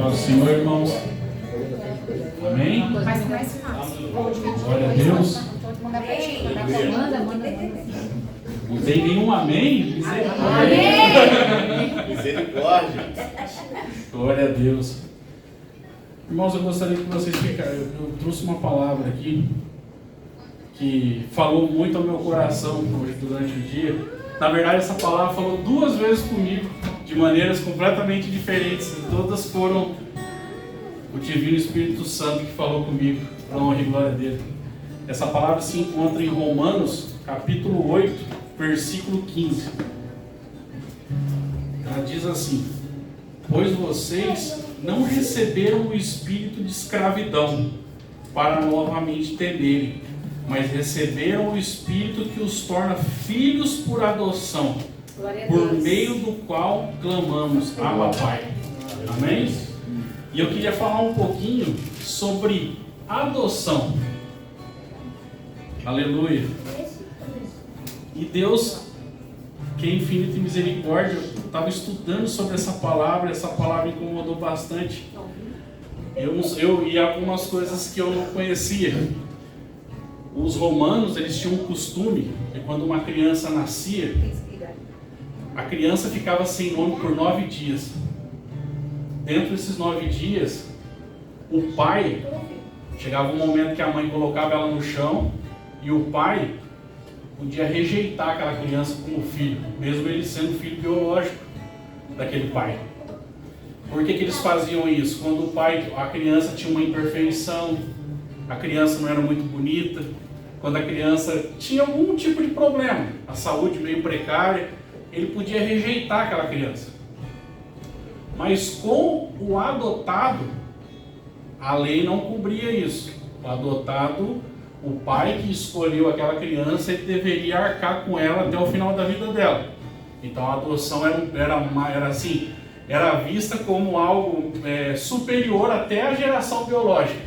Ao Senhor, irmãos. Amém? Mas mais fácil. Glória a Deus. Não tem nenhum amém? Misericórdia. Glória a Deus. Irmãos, eu gostaria que vocês ficassem. Eu trouxe uma palavra aqui que falou muito ao meu coração hoje durante o dia. Na verdade, essa palavra falou 2 vezes comigo, de maneiras completamente diferentes. Todas foram o Divino Espírito Santo que falou comigo, para a honra e glória dele. Essa palavra se encontra em Romanos, capítulo 8, versículo 15. Ela diz assim: pois vocês não receberam o espírito de escravidão para novamente temerem, mas receberam o espírito que os torna filhos por adoção, por meio do qual clamamos, Abba Pai. Amém? E eu queria falar um pouquinho sobre adoção. Aleluia. E Deus, que é infinito em misericórdia, eu estava estudando sobre essa palavra incomodou bastante. Eu e algumas coisas que eu não conhecia. Os romanos, eles tinham um costume de quando uma criança nascia, a criança ficava sem nome por 9 dias. Dentro desses 9 dias, o pai, chegava um momento que a mãe colocava ela no chão e o pai podia rejeitar aquela criança como filho, mesmo ele sendo filho biológico daquele pai. Por que eles faziam isso? Quando a criança tinha uma imperfeição, a criança não era muito bonita, quando a criança tinha algum tipo de problema, a saúde meio precária, ele podia rejeitar aquela criança. Mas com o adotado, a lei não cobria isso. O adotado, o pai que escolheu aquela criança, ele deveria arcar com ela até o final da vida dela. Então a adoção era vista como algo superior até a geração biológica.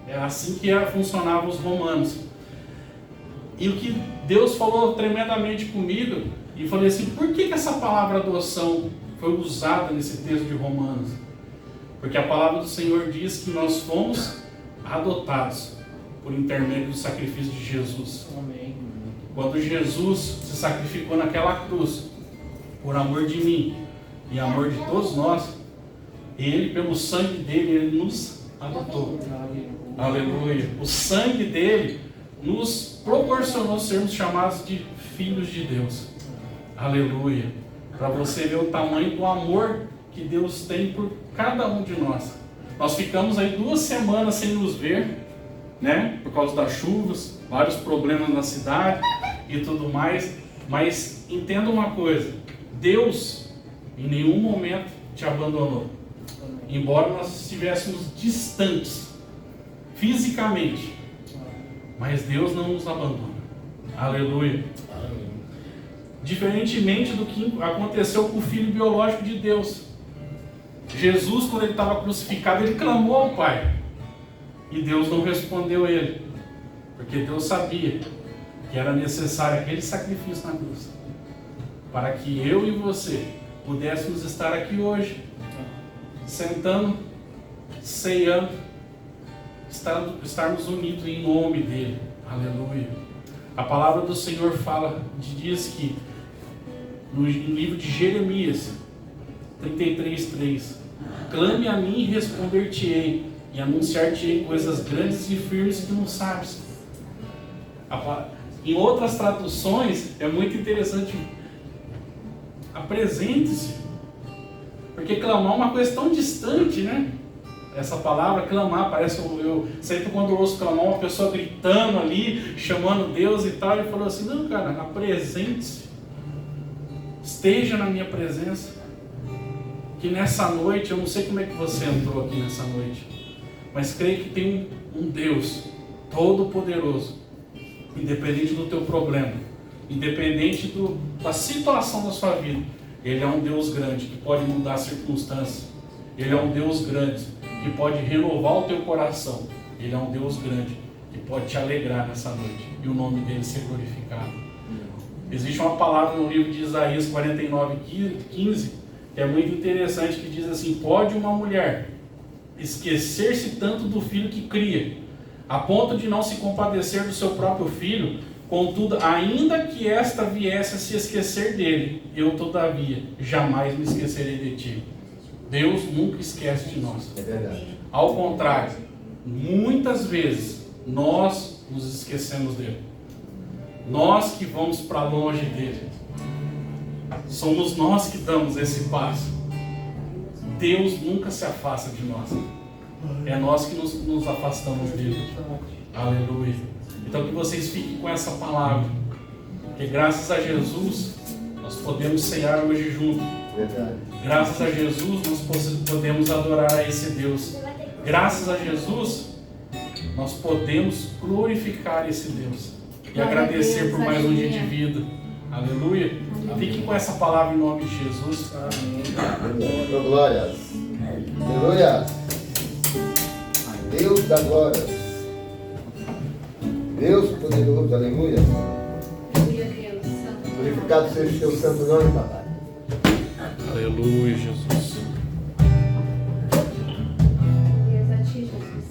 Era assim que funcionavam os romanos. E o que Deus falou tremendamente comigo, e falei assim, por que essa palavra adoção foi usada nesse texto de Romanos? Porque a palavra do Senhor diz que nós fomos adotados por intermédio do sacrifício de Jesus. Amém. Quando Jesus se sacrificou naquela cruz, por amor de mim e amor de todos nós, Ele, pelo sangue dele, Ele nos adotou. Aleluia. O sangue dele nos proporcionou sermos chamados de filhos de Deus. Aleluia. Para você ver o tamanho do amor que Deus tem por cada um de nós. Nós ficamos aí 2 semanas sem nos ver, né? Por causa das chuvas, vários problemas na cidade e tudo mais. Mas entenda uma coisa: Deus em nenhum momento te abandonou. Embora nós estivéssemos distantes fisicamente, mas Deus não nos abandona. Aleluia. Diferentemente do que aconteceu com o Filho biológico de Deus. Jesus, quando ele estava crucificado, ele clamou ao Pai. E Deus não respondeu ele. Porque Deus sabia que era necessário aquele sacrifício na cruz, para que eu e você pudéssemos estar aqui hoje, sentando, ceiando, estarmos unidos em nome dele. Aleluia. A palavra do Senhor diz que no livro de Jeremias 33:3, clame a mim e responder-te-ei, e anunciar-te-ei coisas grandes e firmes que não sabes. Em outras traduções é muito interessante: apresente-se, porque clamar é uma coisa tão distante, né? Essa palavra clamar, parece eu sempre quando eu ouço clamar uma pessoa gritando ali, chamando Deus e tal, ele falou assim: não, cara, apresente-se, esteja na minha presença. Que nessa noite, eu não sei como é que você entrou aqui nessa noite, mas creio que tem um Deus todo-poderoso, independente do teu problema, independente da situação da sua vida. Ele é um Deus grande que pode mudar a circunstância. Ele é um Deus grande que pode renovar o teu coração. Ele é um Deus grande que pode te alegrar nessa noite e o nome dele ser glorificado. Existe uma palavra no livro de Isaías 49:15 que é muito interessante, que diz assim: pode uma mulher esquecer-se tanto do filho que cria, a ponto de não se compadecer do seu próprio filho, contudo, ainda que esta viesse a se esquecer dele, eu todavia jamais me esquecerei de ti. Deus nunca esquece de nós. É verdade. Ao contrário, muitas vezes nós nos esquecemos dele. Nós que vamos para longe dele. Somos nós que damos esse passo. Deus nunca se afasta de nós. É nós que nos afastamos dele. Aleluia. Então que vocês fiquem com essa palavra. Que graças a Jesus nós podemos ceiar hoje juntos. Verdade. Graças a Jesus nós podemos adorar a esse Deus. Graças a Jesus nós podemos glorificar esse Deus. E agradecer por mais um dia de vida. Aleluia. Fiquem com essa palavra em nome de Jesus. Amém. Glórias. Aleluia. Deus da glória. Deus poderoso. Aleluia. Glorificado seja o teu santo nome, papai. Aleluia, Jesus. Deus a ti, Jesus.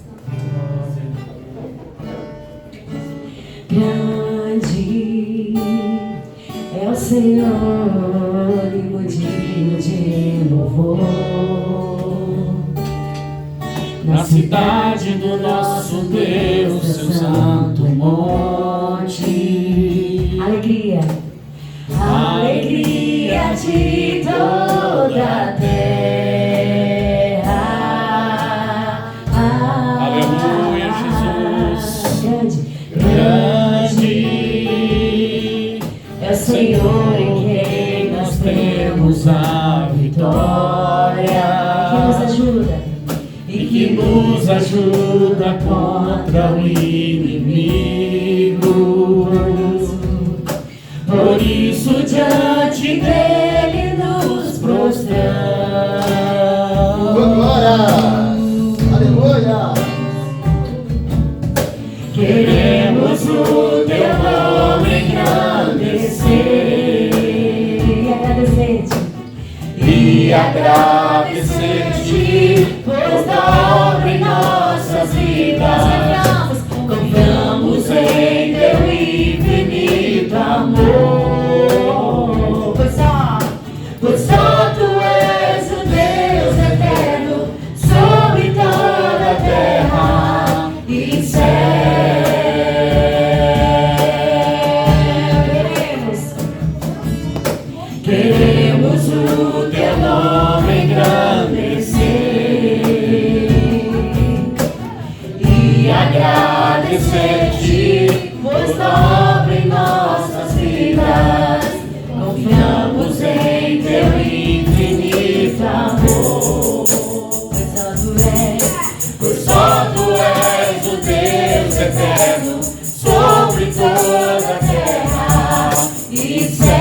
Grande é o Senhor e motivo de louvor Na cidade do nosso Deus, seu santo monte. Alegria, alegria de toda a terra. Aleluia, Jesus. Grande é o Senhor em quem nós temos a vitória. Que nos ajuda E que nos ajuda contra o inimigo. Por isso diante dele nos prostramos. Glória. Aleluia. Queremos o teu nome engrandecer e agradecer-te, pois dobra em nossas vidas. Confiamos em teu infinito amor. Pois só tu és o Deus eterno sobre toda a terra e céu. Queremos o teu nome engrandecer e agradecer-te, pois dobra em nossas vidas. Confiamos em teu infinito amor. Pois só tu és o Deus eterno sobre toda a terra e céu.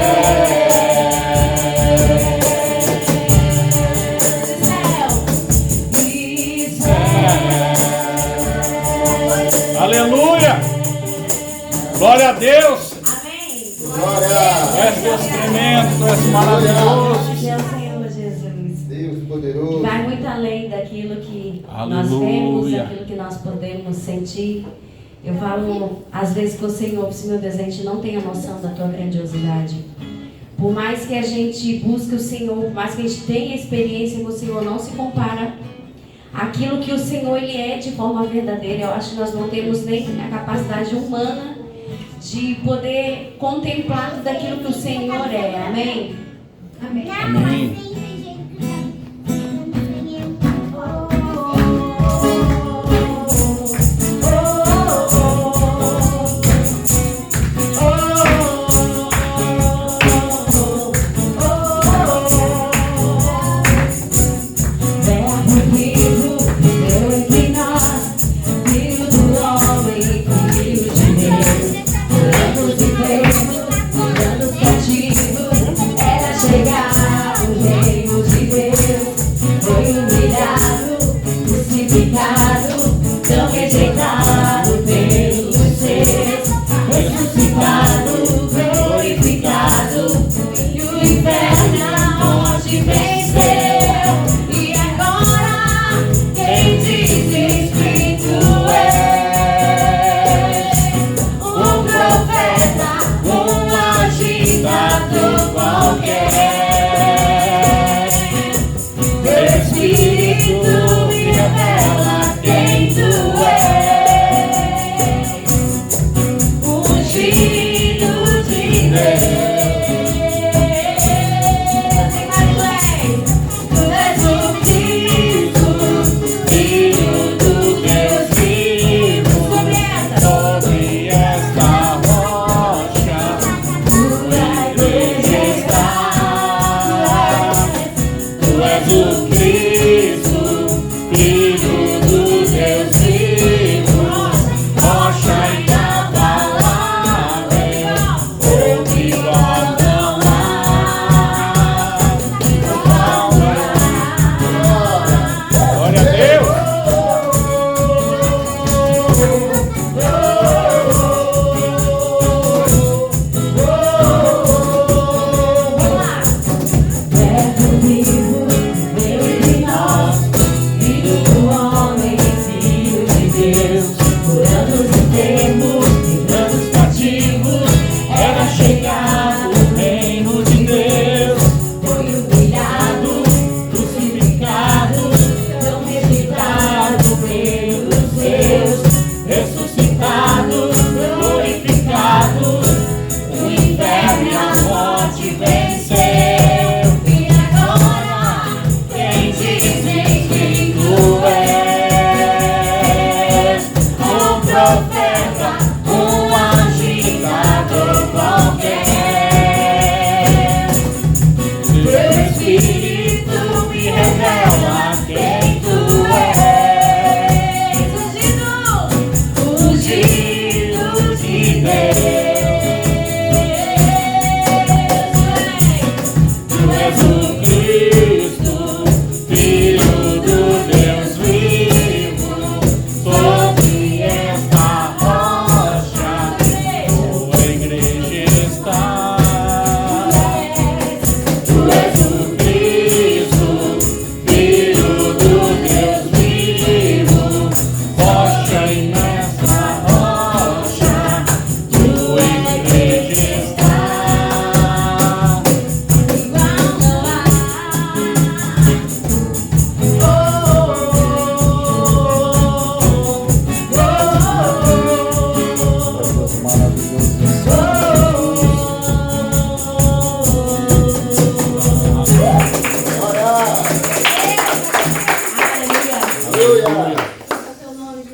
Aleluia. Glória a Deus. Amém. Glória. Tu és Deus tremendo, tu és maravilhoso. Que é o Senhor Jesus. Deus poderoso. Vai muito além daquilo que nós Aleluia. vemos, daquilo que nós podemos sentir. Eu falo às vezes com o Senhor, meu Deus, a gente não tem a noção da tua grandiosidade. Por mais que a gente busque o Senhor, por mais que a gente tenha experiência com o Senhor, não se compara aquilo que o Senhor ele é de forma verdadeira. Eu acho que nós não temos nem a capacidade humana de poder contemplar tudo aquilo que o Senhor é. Amém? Amém. Amém. Tão rejeitado pelos seus, ressuscitado, glorificado, e o inferno a morte venceu. E agora, quem diz que tu és um profeta, um agitador qualquer. Teu Espírito me revela quem tu és, ungido de Deus.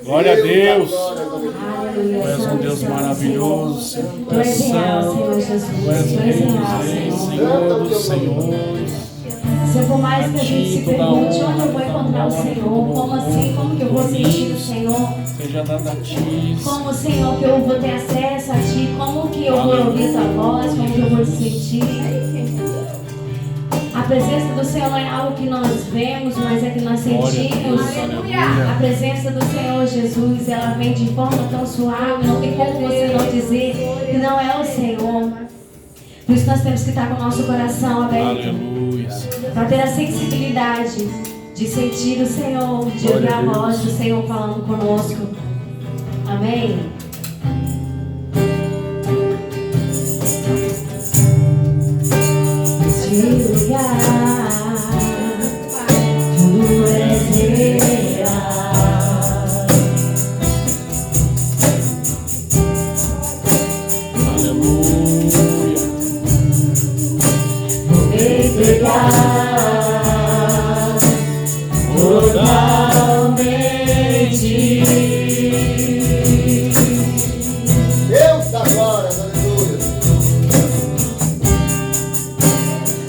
Glória a Deus. Tu és um Deus maravilhoso. Tu és real, Senhor Jesus. Tu és Tu és real, Rei, Senhor. Senhor dos senhores. Se por mais que a gente se pergunte onde eu vou encontrar o Senhor, como assim, como que eu vou sentir o Senhor, Seja dado a ti. como, Senhor, que eu vou ter acesso a Ti, como que eu vou ouvir Tua voz, como que eu vou te sentir. A presença do Senhor não é algo que nós vemos, mas é que nós sentimos. A presença do Senhor Jesus, ela vem de forma tão suave, não tem como você não dizer que não é o Senhor. Por isso nós temos que estar com o nosso coração aberto, Aleluia. para ter a sensibilidade de sentir o Senhor, de ouvir a voz do Senhor falando conosco. Amém? Este lugar, Tu és real. Aleluia. Vou me entregar totalmente. Deus da glória, aleluia.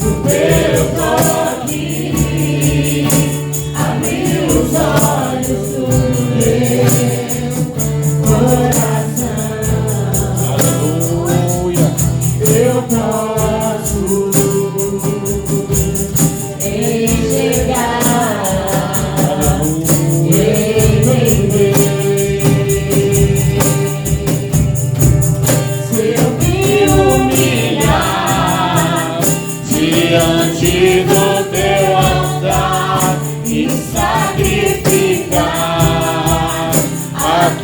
O teu toque abriu os olhos do meu coração. Aleluia. Eu posso enxergar e entender. Se eu me humilhar diante do teu amor,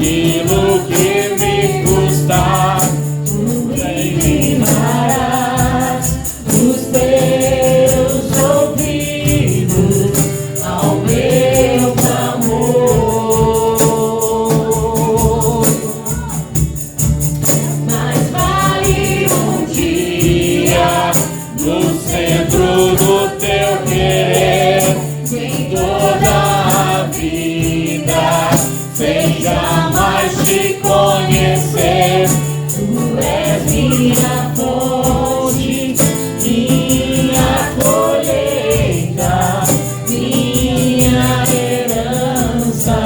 aquilo que me custar, tu inclinarás os teus ouvidos ao meu clamor. Mas vale um dia no centro do teu querer, em toda a vida, sem jamais te conhecer. Tu és minha fonte, minha colheita, minha herança.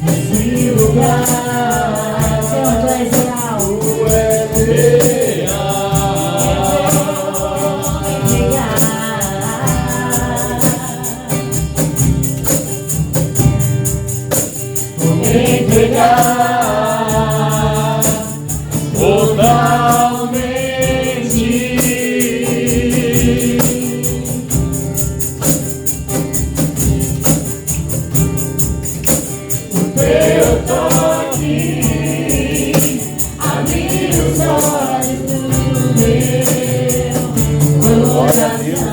Esse lugar, Senhor, tu és real. Entregar totalmente o teu toque, abrir os olhos do meu coração.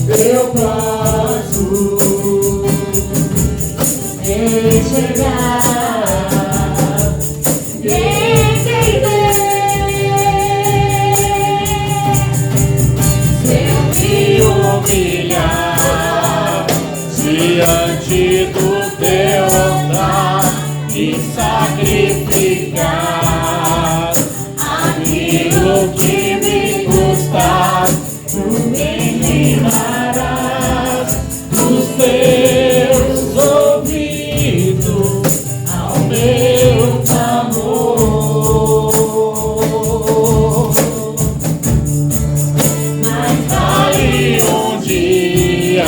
Eu posso enxergar e entender. Se eu me humilhar diante do teu altar e sacrificar aquilo que me custar, tu me inclinarás os teus ouvidos ao meu clamor. Mas vale um dia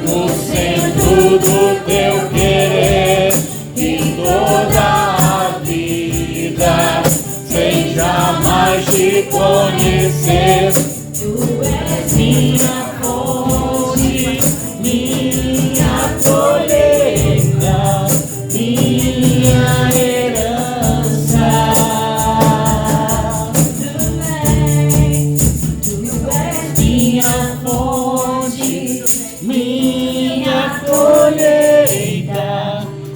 no centro do teu querer, em toda a vida, sem jamais te conhecer. Tu és minha fonte, minha colheita, minha herança. Tu és minha fonte, minha colheita,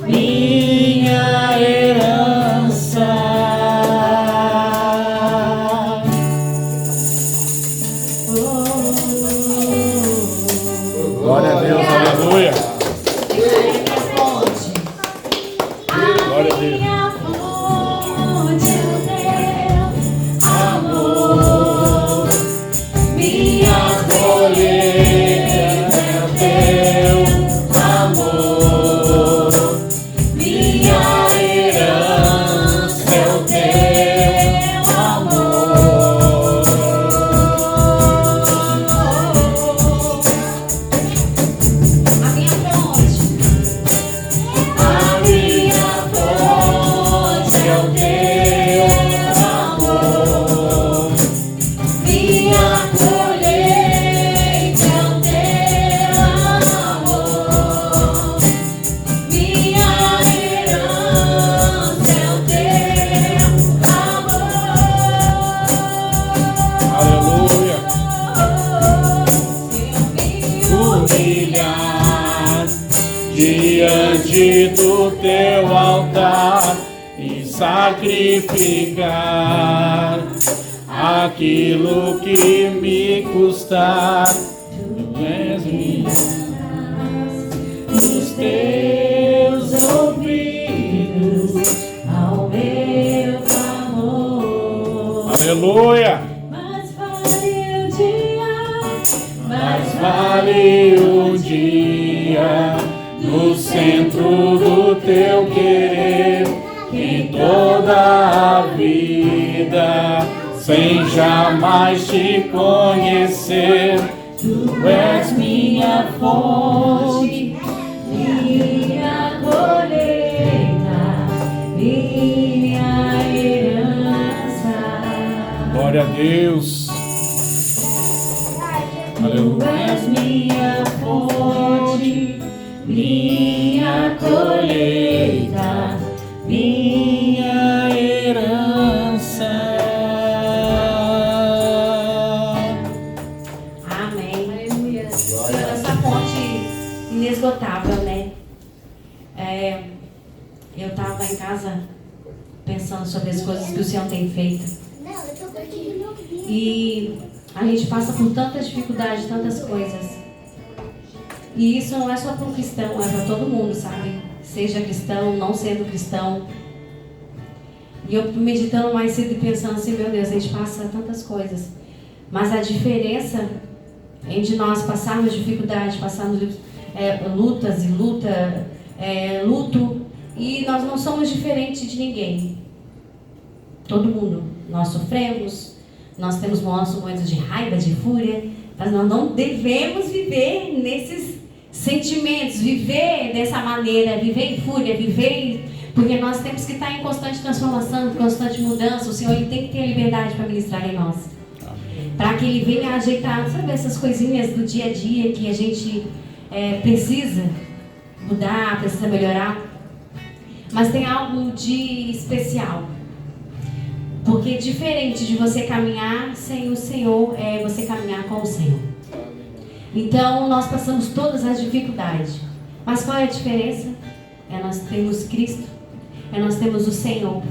minha herança. Glória a Deus, aleluia. Glória a Deus. Amor, minha colheita é o teu amor, minha herança é o teu amor. A minha fonte é o teu amor, minha colheita é o teu amor, minha herança é o teu amor. Aleluia. Humilhar diante do teu altar e sacrificar aquilo que me custar. Tu és minha, os teus ouvidos ao meu clamor. Aleluia! Mas vale um dia no centro do teu querer, em toda a vida, sem jamais te conhecer. Tu és minha fonte, minha colheita, minha herança. Glória a Deus. minha colheita, minha herança. Amém. Aleluia. Essa fonte inesgotável, né? Eu estava em casa pensando sobre as coisas que o Senhor tem feito. E a gente passa por tantas dificuldades, tantas coisas. E isso não é só para um cristão, é para todo mundo, sabe? Seja cristão, não sendo cristão. E eu meditando mais cedo e pensando assim, meu Deus, a gente passa tantas coisas. Mas a diferença entre nós passarmos dificuldade, passarmos lutas e luto, e nós não somos diferentes de ninguém. Todo mundo. Nós sofremos, nós temos momentos de raiva, de fúria, mas nós não devemos viver nesses sentimentos, viver dessa maneira, viver em fúria, porque nós temos que estar em constante transformação, em constante mudança. O Senhor ele tem que ter a liberdade para ministrar em nós. Para que Ele venha ajeitar, sabe, essas coisinhas do dia a dia que a gente precisa mudar, precisa melhorar. Mas tem algo de especial. Porque diferente de você caminhar sem o Senhor, é você caminhar com o Senhor. Então, nós passamos todas as dificuldades. Mas qual é a diferença? Nós temos Cristo, nós temos o Senhor.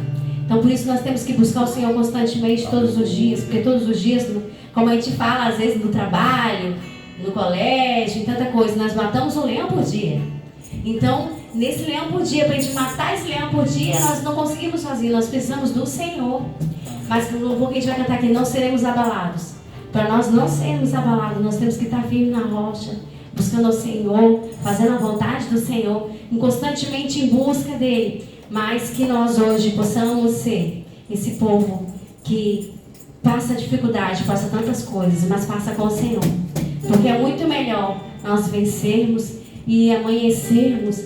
Então, por isso nós temos que buscar o Senhor constantemente, todos os dias. Porque todos os dias, como a gente fala, às vezes no trabalho, no colégio, em tanta coisa, nós matamos um leão por dia. Então, nesse leão por dia, para a gente matar esse leão por dia, nós não conseguimos sozinhos, nós precisamos do Senhor. Mas no louvor que a gente vai cantar aqui, não seremos abalados. Para nós não sermos abalados, nós temos que estar firmes na rocha, buscando o Senhor, fazendo a vontade do Senhor, constantemente em busca dEle. Mas que nós hoje possamos ser esse povo que passa dificuldade, passa tantas coisas, mas passa com o Senhor. Porque é muito melhor nós vencermos e amanhecermos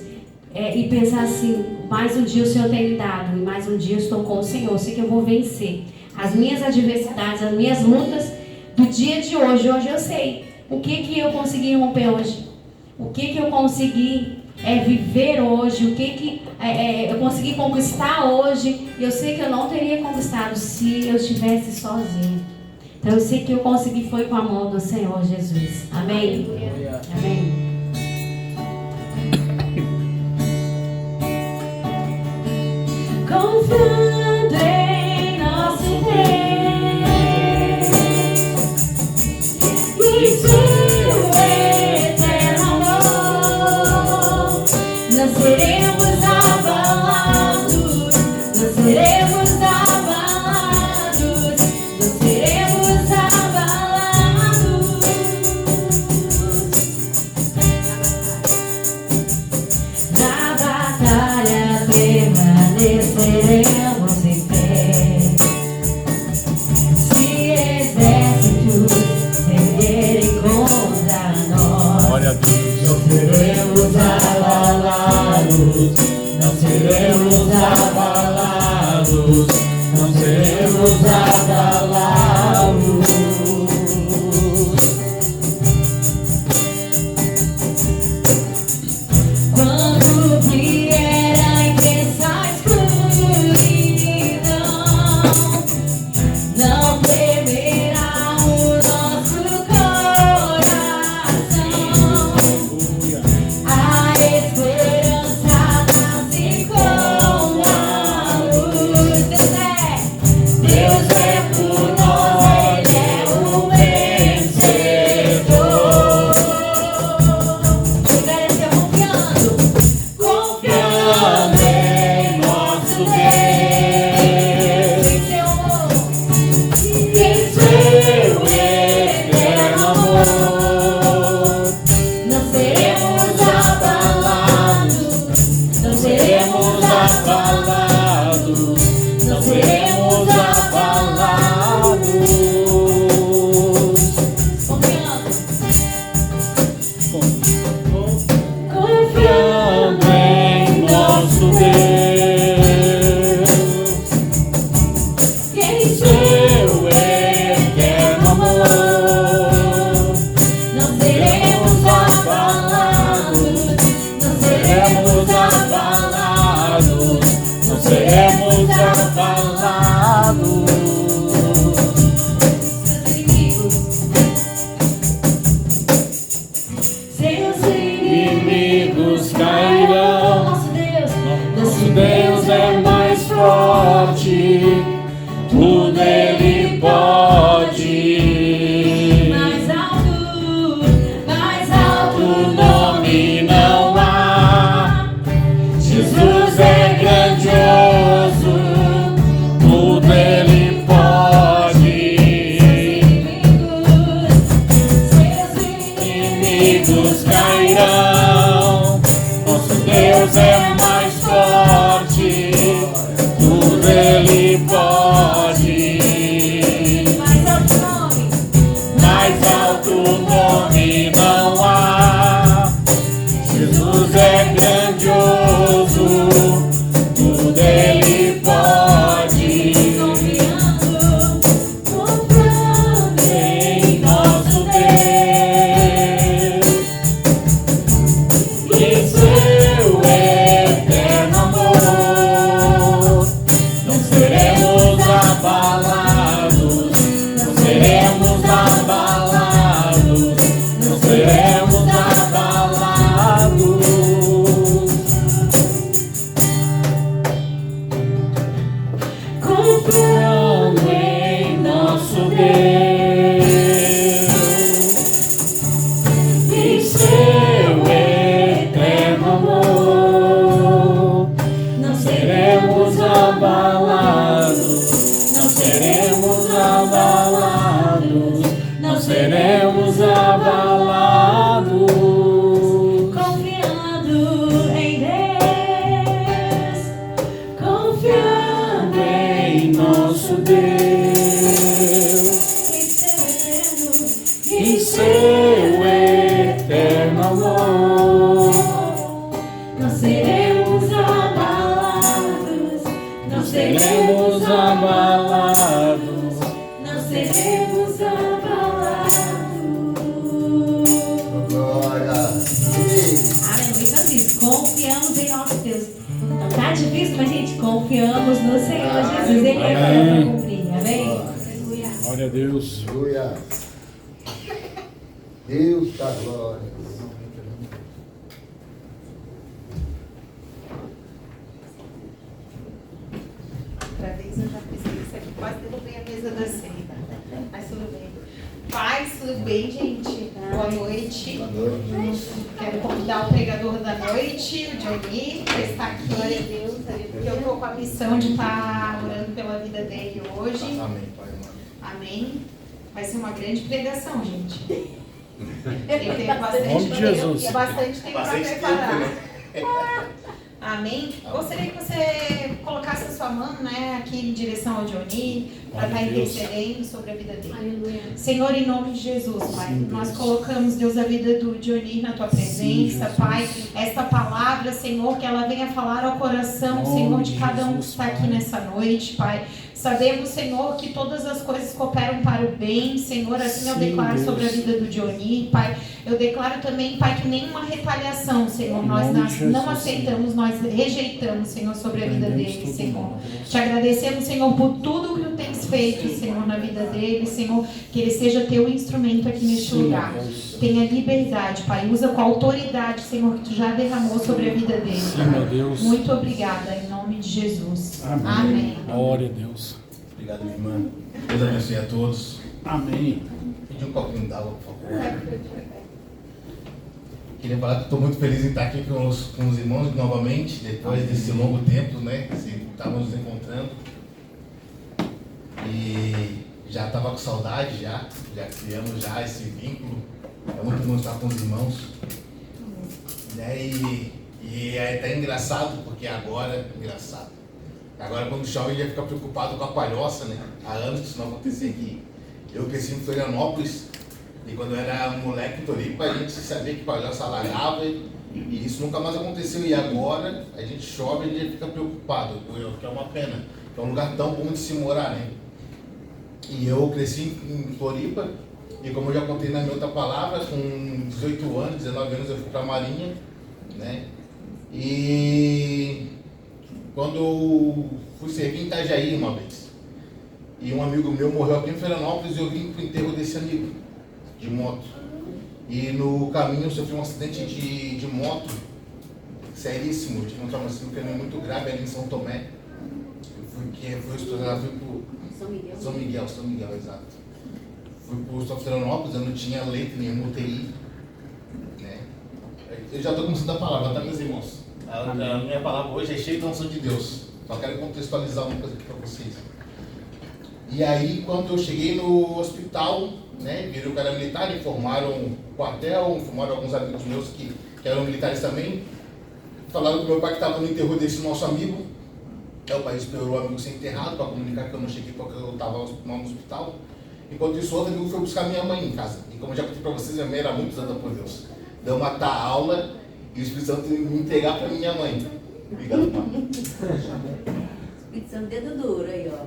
e pensar assim, mais um dia o Senhor tem me dado, e mais um dia eu estou com o Senhor, eu sei que eu vou vencer as minhas adversidades, as minhas lutas do dia de hoje. Hoje eu sei o que eu consegui romper hoje, o que eu consegui viver hoje, o que eu consegui conquistar hoje. Eu sei que eu não teria conquistado se eu estivesse sozinho. Então eu sei que eu consegui foi com a mão do Senhor Jesus. Amém? Amém. Confiando em nosso Deus e seu eterno amor, não seremos abalados, não seremos abalados, não seremos abalados. Na batalha permaneceremos em pé. Se exércitos se erguerem contra nós, Glória a Deus. não seremos abalados, não seremos abalados, não seremos abalados. Quando vier a intensa escuridão, não temerá o nosso coração. A esperança nasce com a luz. Deus é por nós, Ele é o vencedor. Chegar esse confiando em nosso Deus, em seu eterno amor. Não seremos abalados, não seremos abalados, não seremos abalados. Confiando em nosso Deus, em seu eterno amor, não seremos abalados, não seremos seremos abalados. Seus Inimigos cairão. Nosso Deus é mais forte, tudo Ele pode. Mais alto O nome não há. Jesus é grandioso, tudo Ele pode. Inimigos cairão. Nosso Deus é mais forte, tudo Ele pode. Mais alto nome não há. Jesus é grandioso, tudo Ele pode. Em nosso Deus, em seu eterno amor, não seremos abalados, não seremos abalados, não seremos abalados. Confiando em nosso Deus, em seu eterno amor, não seremos abalados, não seremos abalados, não seremos abalados. Confiando em Deus, confiando Em nosso Deus, em seu eterno amor, não seremos abalados, não seremos abalados. não seremos abalados. Glória. Aleluia. Então diz, confiamos em nosso Deus. Não tá difícil, mas gente, confiamos no Senhor Jesus. Ele é para Amém. cumprir. Amém? Aleluia. Glória a Deus. Aleluia. Deus da glória. Outra vez eu já fiz isso aqui, quase derrubei a mesa da ceia. Mas tudo bem. Paz, tudo bem, gente? Boa noite. Boa noite. Quero convidar o pregador da noite, o Johnny, para estar aqui. Glória a Deus. Porque eu estou com a missão de estar orando pela vida dele hoje. Amém, Pai. Amém. Vai ser uma grande pregação, gente. Ele teve Nome bastante de Jesus. tempo, bastante tempo para preparar. Amém. Gostaria que você colocasse a sua mão, né, aqui em direção ao Johnny, para estar intercedendo sobre a vida dele. Aleluia. Senhor, em nome de Jesus, Pai, Sim, nós Deus. colocamos, Deus, a vida do Johnny na Tua presença, Jesus. Pai. Esta palavra, Senhor, que ela venha falar ao coração, Nome Senhor, de de cada um que Jesus, está Pai. aqui nessa noite, Pai. Sabemos, Senhor, que todas as coisas cooperam para o bem, Senhor, assim eu Sim, declaro Deus. sobre a vida do Johnny, Pai. Eu declaro também, Pai, que nenhuma retaliação, Senhor, Em nós nome de não Jesus, aceitamos, nós rejeitamos, Senhor, sobre a vida Repreendemos dele, todo Senhor. mal, Deus. Te agradecemos, Senhor, por tudo que tu tens feito, Senhor, na vida dele, Senhor, que ele seja teu instrumento aqui neste Sim, lugar. Deus. Tenha liberdade, Pai. Usa com a autoridade, Senhor, que tu já derramou sobre a vida dele. Sim, meu Deus. Muito obrigada, em nome de Jesus. Amém. Amém. Glória a Deus. Obrigado, minha irmã. Deus abençoe a todos. Amém. Pedir um copinho d'água, por favor. Queria falar que estou muito feliz em estar aqui com os irmãos novamente, depois desse longo tempo, né? Estávamos nos encontrando. E já estava com saudade, já criamos já esse vínculo. É muito bom estar com os irmãos. Né? E é até engraçado, porque agora, quando chove, ele já fica preocupado com a palhoça, né? Há anos que isso não acontecia aqui. Eu cresci em Florianópolis, e quando eu era moleque em Toripa, a gente sabia que palhoça alagava, e isso nunca mais aconteceu. E agora, a gente chove e ele já fica preocupado, que é uma pena. É um lugar tão bom de se morar, né? E eu cresci em Floripa, e como eu já contei na minha outra palavra, com 18 anos, 19 anos eu fui para a Marinha, né? E quando eu fui servir em Itajaí uma vez. E um amigo meu morreu aqui em Florianópolis e eu vim pro enterro desse amigo, de moto. E no caminho eu sofri um acidente de moto, seríssimo. Eu tive um traumatismo muito grave ali em São Tomé. Eu fui pro São Miguel, exato. Fui pro Florianópolis, eu não tinha leito nenhum UTI. Né? Eu já estou começando a palavra, tá, meus irmãos? A minha palavra hoje é cheia da unção de Deus. Só quero contextualizar uma coisa aqui para vocês. E aí, quando eu cheguei no hospital, né, viram que era militar, informaram o quartel, informaram alguns amigos meus que eram militares também. Falaram que meu pai que estava no enterro desse nosso amigo. O pai esperou o amigo ser enterrado para comunicar que eu não cheguei porque eu estava no hospital. Enquanto isso, outro amigo foi buscar minha mãe em casa. E como eu já contei para vocês, minha mãe era muito usada por Deus. Deu matar a aula e o Espírito Santo me entregar para minha mãe. Obrigado, pai. Espírito Santo dedo duro aí, ó.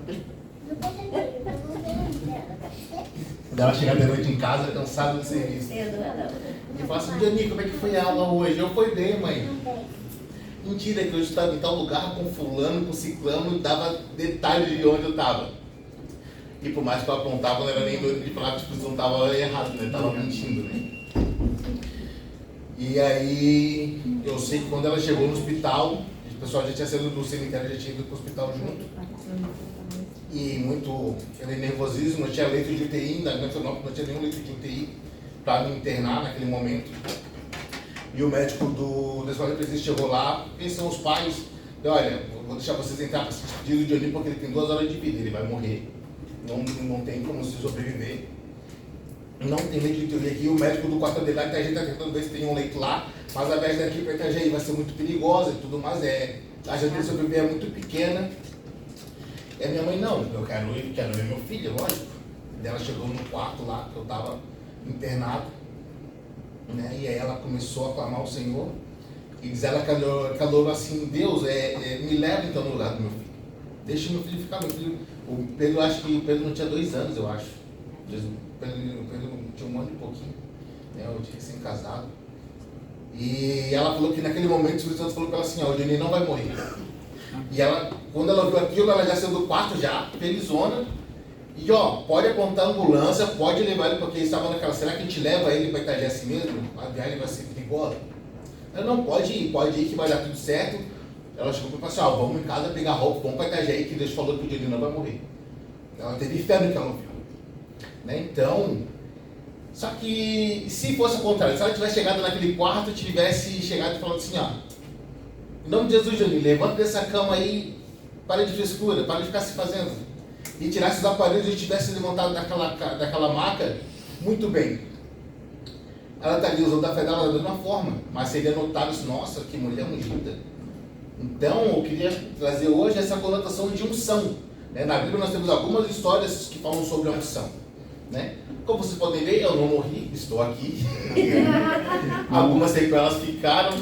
Ela chega de noite em casa, cansada do serviço. E fala assim, Dani, como é que foi a aula hoje? Eu fui bem, mãe. Mentira, que eu estava em tal lugar com fulano, com ciclano, e dava detalhes de onde eu estava. E por mais que eu apontava, não era nem doido de falar que o Espírito Santo estava errado, né? Estava mentindo, né? E aí, eu sei que quando ela chegou no hospital, o pessoal já tinha saído do cemitério, já tinha ido para o hospital junto. E muito, aquele nervosismo, não tinha leito de UTI, ainda não tinha nenhum leito de UTI para me internar naquele momento. E o médico da escola de presidente chegou lá, quem são os pais? E olha, eu vou deixar vocês entrar para se despedir do Johnny porque ele tem 2 horas de vida, ele vai morrer. Não tem como se sobreviver. Não tem leito de UTI aqui. O médico do quarto dele lá, a gente está tentando ver se tem um leito lá, mas a viagem daqui para Itajaí vai ser muito perigosa e tudo mais. A chance de sobreviver é muito pequena. E a minha mãe, não, eu quero ver meu filho, lógico. E ela chegou no quarto lá, que eu estava internado, né? E aí ela começou a clamar ao Senhor. E diz ela calou assim, Deus, me leva então no lugar do meu filho. Deixa meu filho ficar, meu filho. O Pedro, acho que o Pedro não tinha 2 anos, eu acho. O Pedro tinha 1 ano e pouquinho, né? Eu tinha recém-casado. E ela falou que naquele momento o Espírito Santo falou para ela assim, ó, o Johnny não vai morrer. E ela, quando ela viu aquilo, ela já saiu do quarto já, felizona. E ó, pode apontar a ambulância, pode levar ele, porque eles estavam naquela, será que a gente leva ele para Itajaí assim mesmo? A viagem vai ser perigosa. Ela, não, pode ir que vai dar tudo certo. Ela chegou para assim, ó, vamos em casa pegar roupa, vamos para Itajaí, que Deus falou que o Johnny não vai morrer. Ela teve fé no que ela viu. Né? Então, só que se fosse o contrário, se ela tivesse chegado naquele quarto, tivesse chegado e falado assim, ó, em nome de Jesus, Johnny, levanta dessa cama aí, para de frescura, para de ficar se fazendo. E tirasse os aparelhos e tivesse levantado daquela maca, muito bem. Ela estaria usando a fé dela da mesma forma, mas seria notado assim, nossa, que mulher ungida. Então, eu queria trazer hoje essa conotação de unção. Né? Na Bíblia nós temos algumas histórias que falam sobre a unção. Né? Como vocês podem ver, eu não morri, estou aqui. Algumas sequelas ficaram.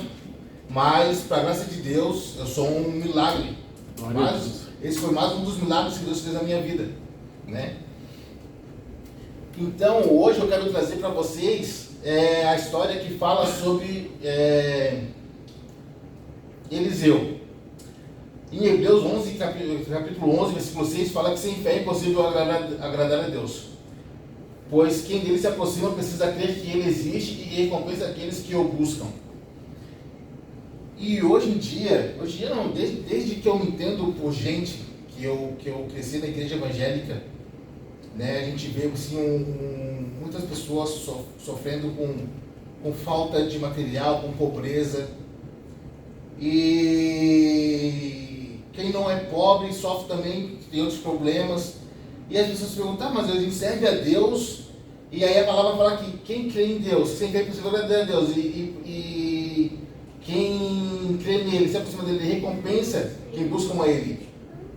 Mas, para a graça de Deus, eu sou um milagre. Mas esse foi mais um dos milagres que Deus fez na minha vida. Né? Então, hoje eu quero trazer para vocês a história que fala sobre Eliseu. Em Hebreus 11, capítulo 11, versículo 6, fala que sem fé é impossível agradar a Deus. Pois quem dele se aproxima precisa crer que ele existe e recompensa aqueles que o buscam. E hoje em dia não, desde que eu me entendo por gente, que eu cresci na igreja evangélica, né, a gente vê assim, muitas pessoas sofrendo com falta de material, com pobreza. E quem não é pobre sofre também, tem outros problemas. E as pessoas perguntam, mas a gente serve a Deus, e aí a palavra fala que quem crê em Deus, sem fé é possível agradar a Deus, e quem crê nele, se aproxima dele, recompensa quem buscam a ele.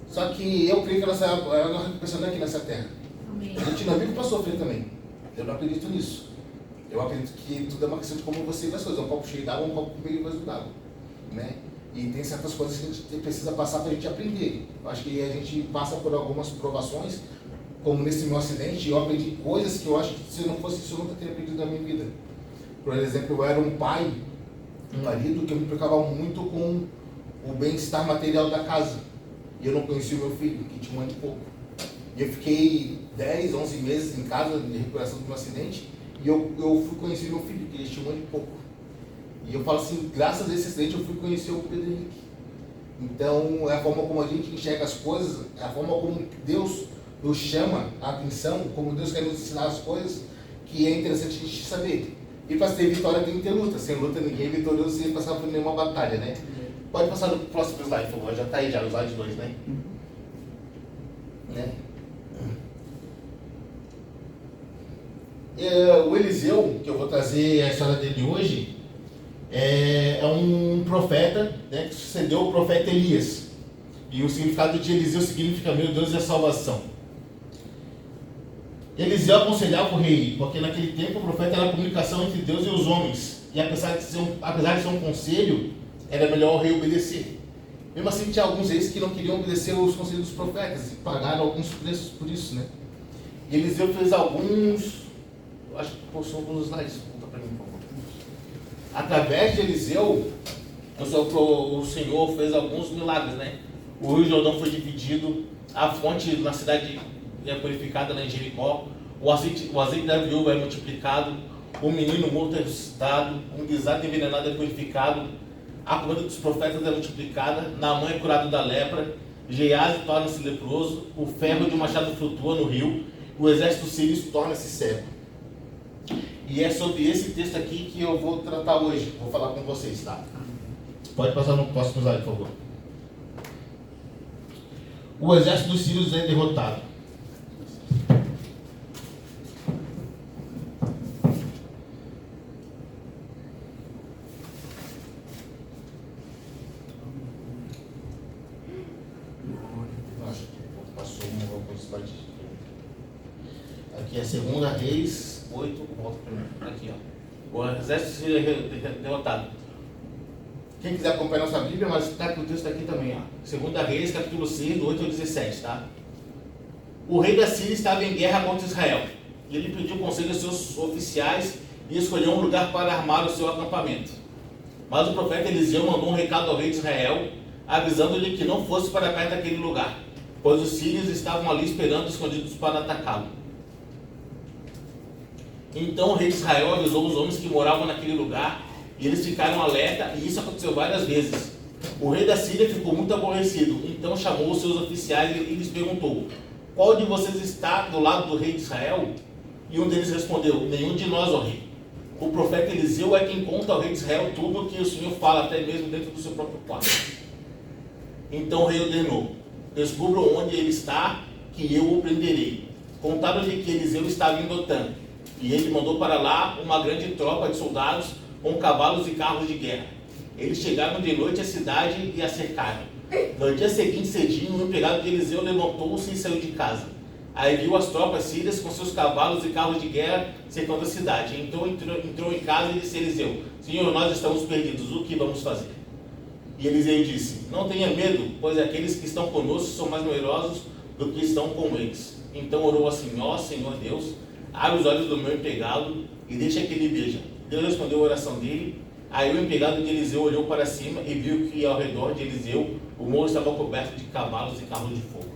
Só que eu creio que ela não recompensa aqui nessa terra. Amém. A gente não vive para sofrer também. Eu não acredito nisso. Eu acredito que tudo é uma questão de como você vê as coisas. Um copo cheio d'água, um copo meio vazio d'água. Né? E tem certas coisas que a gente precisa passar para a gente aprender. Eu acho que a gente passa por algumas provações, como nesse meu acidente, eu aprendi coisas que eu acho que se não fosse isso eu nunca teria aprendido na minha vida. Por exemplo, eu era um pai, um marido que eu me preocupava muito com o bem-estar material da casa. E eu não conheci o meu filho, que tinha 1 ano e pouco. E eu fiquei 10, 11 meses em casa de recuperação de um acidente, e eu fui conhecer meu filho, que ele tinha 1 ano e pouco. E eu falo assim, graças a esse acidente eu fui conhecer o Pedro Henrique. Então, é a forma como a gente enxerga as coisas, é a forma como Deus nos chama a atenção, como Deus quer nos ensinar as coisas, que é interessante a gente saber. E para ter vitória tem que ter luta. Sem luta ninguém é vitorioso sem passar por nenhuma batalha, né? Pode passar no próximo slide, por favor. Já está aí, já, o slide 2, né? O Eliseu, que eu vou trazer a história dele hoje, é um profeta, né, que sucedeu o profeta Elias. E o significado de Eliseu significa: meu Deus é a salvação. Eliseu aconselhava o rei, porque naquele tempo o profeta era a comunicação entre Deus e os homens. E apesar de ser um conselho, era melhor o rei obedecer. Mesmo assim, tinha alguns reis que não queriam obedecer os conselhos dos profetas e pagaram alguns preços por isso, né? E Eliseu fez alguns... acho que postou alguns slides. Conta para mim, por favor. Através de Eliseu, o Senhor fez alguns milagres, né? O Rio Jordão foi dividido, a fonte na cidade é purificada, lá em Jericó, o azeite da viúva é multiplicado, o menino morto é ressuscitado, um guisado envenenado é purificado, a comida dos profetas é multiplicada, Naamã é curado da lepra, Geazi torna-se leproso, o ferro de um machado flutua no rio, o exército sírio torna-se cego. E é sobre esse texto aqui que eu vou tratar hoje, vou falar com vocês, tá? Pode passar no próximo slide, por favor. O exército dos sírios é derrotado. Aqui é 2 Reis 8, volta primeiro. Aqui, ó. O exército sírio é derrotado. Quem quiser acompanhar nossa Bíblia, mas está aqui o texto aqui também, ó. 2 Reis, capítulo 6, do 8 ao 17, tá? O rei da Síria estava em guerra contra Israel. E ele pediu conselho aos seus oficiais e escolheu um lugar para armar o seu acampamento. Mas o profeta Eliseu mandou um recado ao rei de Israel, avisando-lhe que não fosse para perto daquele lugar, pois os sírios estavam ali esperando escondidos para atacá-lo. Então o rei de Israel avisou os homens que moravam naquele lugar, e eles ficaram alerta, e isso aconteceu várias vezes. O rei da Síria ficou muito aborrecido, então chamou os seus oficiais e lhes perguntou: qual de vocês está do lado do rei de Israel? E um deles respondeu: nenhum de nós, ó rei. O profeta Eliseu é quem conta ao rei de Israel tudo o que o Senhor fala, até mesmo dentro do seu próprio quarto. Então o rei ordenou: descubram onde ele está, que eu o prenderei. Contaram-lhe que Eliseu estava em Dotã, e ele mandou para lá uma grande tropa de soldados com cavalos e carros de guerra. Eles chegaram de noite à cidade e a cercaram. No dia seguinte, cedinho, o empregado de Eliseu levantou-se e saiu de casa. Aí viu as tropas sírias com seus cavalos e carros de guerra cercando a cidade. Então entrou em casa e disse a Eliseu: Senhor, nós estamos perdidos, o que vamos fazer? E Eliseu disse: não tenha medo, pois aqueles que estão conosco são mais numerosos do que estão com eles. Então orou assim: ó Senhor Deus, abre os olhos do meu empregado e deixa que ele veja. Deus respondeu a oração dele. Aí o empregado de Eliseu olhou para cima e viu que ao redor de Eliseu o morro estava coberto de cavalos e carros de fogo.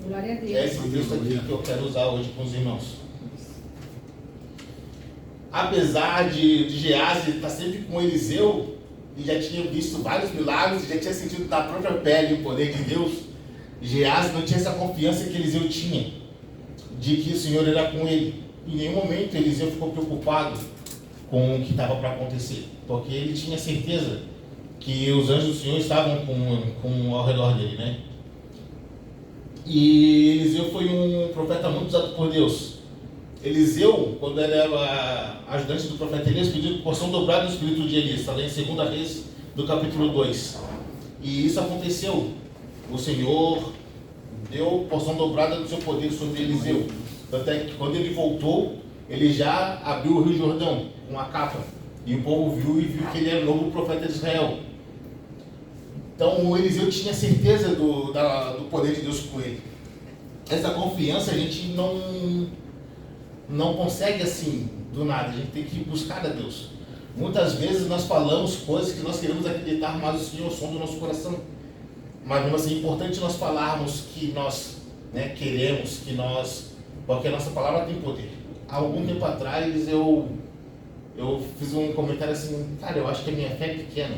Glória a Deus. É esse texto aqui que eu quero usar hoje com os irmãos. Apesar de Geazi estar sempre com Eliseu, e já tinha visto vários milagres, já tinha sentido na própria pele o poder de Deus, Geazi não tinha essa confiança que Eliseu tinha, de que o Senhor era com ele. Em nenhum momento Eliseu ficou preocupado com o que estava para acontecer, porque ele tinha certeza que os anjos do Senhor estavam ao redor dele, né? E Eliseu foi um profeta muito usado por Deus. Eliseu, quando ele era ajudante do profeta Elias, pediu porção dobrada do espírito de Elias, está lá em 2 Reis, do capítulo 2. E isso aconteceu. O Senhor deu porção dobrada do seu poder sobre Eliseu. Até que quando ele voltou, ele já abriu o Rio Jordão com a capa. E o povo viu que ele era o novo profeta de Israel. Então o Eliseu tinha certeza do poder de Deus com ele. Essa confiança a gente não consegue assim, do nada. A gente tem que buscar a Deus. Muitas vezes nós falamos coisas que nós queremos acreditar, mas o Senhor sonda o nosso coração. Mas mesmo assim, é importante nós falarmos que nós, né, queremos, porque a nossa palavra tem poder. Há algum tempo atrás eu fiz um comentário assim, cara, eu acho que a minha fé é pequena.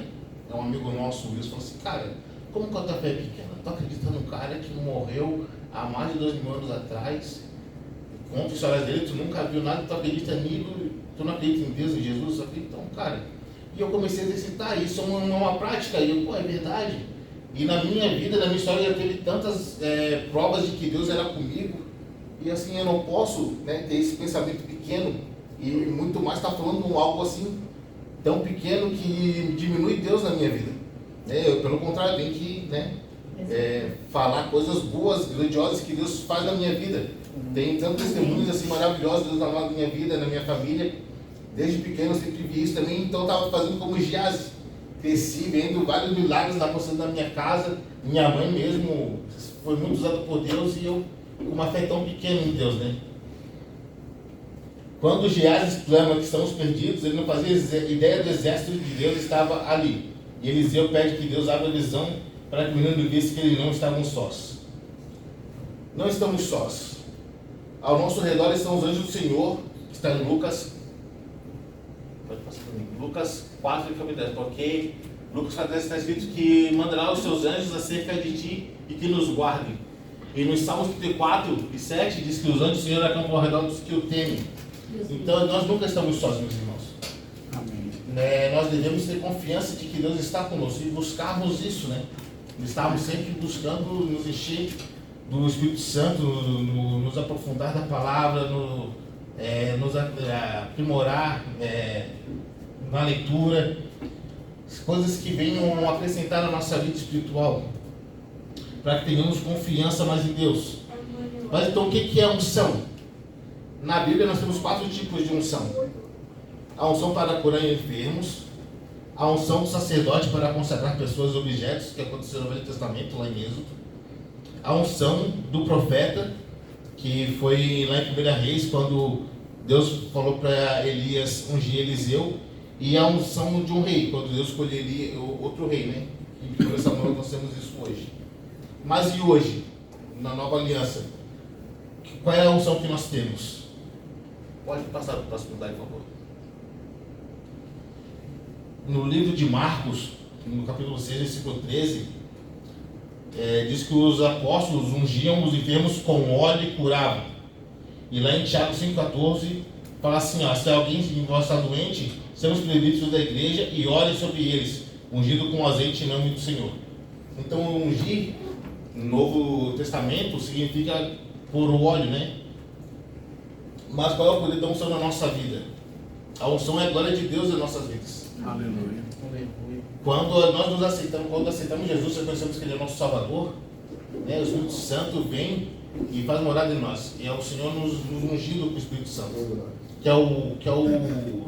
É um amigo nosso, o Wilson, falou assim, cara, como que a tua fé é pequena? Tu acredita num cara que morreu há mais de 2000 anos atrás? Conta histórias dele, tu nunca viu nada, tu acredita nele, tu não acredita em Deus, em Jesus, tu acredita? Então, cara, e eu comecei a exercitar isso, uma prática, e eu, pô, é verdade. E na minha vida, na minha história, eu teve tantas provas de que Deus era comigo, e assim, eu não posso, né, ter esse pensamento pequeno, e muito mais estar falando de algo assim, tão pequeno que diminui Deus na minha vida. Pelo contrário, tenho que, né, falar coisas boas, grandiosas que Deus faz na minha vida. Tem tantos testemunhos assim maravilhosos Deus na minha vida, na minha família. Desde pequeno eu sempre vi isso também, então eu estava fazendo como Giase. Cresci vendo vários milagres acontecendo na minha casa. Minha mãe mesmo foi muito usada por Deus e eu com uma fé tão pequena em Deus, né? Quando Giase exclama que estamos perdidos, ele não fazia ideia do exército de Deus estava ali. E Eliseu pede que Deus abra a visão para que o menino visse que eles não estavam sós. Não estamos sós. Ao nosso redor estão os anjos do Senhor, que está em Lucas. Pode passar para mim. Lucas 4, 10, porque Lucas 4, 10 está escrito que mandará os seus anjos acerca de ti e que nos guardem. E nos Salmos 34 e 7 diz que os anjos do Senhor acampam ao redor dos que o temem. Então nós nunca estamos sós, meus irmãos. Amém. Nós devemos ter confiança de que Deus está conosco e buscarmos isso, né? Estarmos sempre buscando nos encher do Espírito Santo, nos aprofundar da palavra, nos aprimorar na leitura, coisas que venham acrescentar na nossa vida espiritual, para que tenhamos confiança mais em Deus. Mas então o que é unção? Na Bíblia nós temos 4 tipos de unção. A unção para curar enfermos, a unção do sacerdote para consagrar pessoas e objetos, que aconteceu no Velho Testamento, lá em Êxodo. A unção do profeta, que foi lá em 1 Reis, quando Deus falou para Elias ungir Eliseu. E a unção de um rei, quando Deus escolheria outro rei, né? E por essa manhã nós temos isso hoje. Mas e hoje, na nova aliança, qual é a unção que nós temos? Pode passar para o próximo slide, por favor. No livro de Marcos, no capítulo 6, versículo 13, diz que os apóstolos ungiam os enfermos com óleo e curavam. E lá em Tiago 5,14, fala assim, ó, se alguém de vós está doente, sejam os presbíteros da igreja e orem sobre eles, ungido com azeite em nome do Senhor. Então, ungir, no Novo Testamento, significa pôr o óleo, né? Mas qual é o poder da unção na nossa vida? A unção é a glória de Deus nas nossas vidas. Aleluia. Quando nós aceitamos Jesus, reconhecemos que Ele é nosso Salvador, né? O Espírito Santo vem e faz morada em nós. E é o Senhor nos ungindo com o Espírito Santo,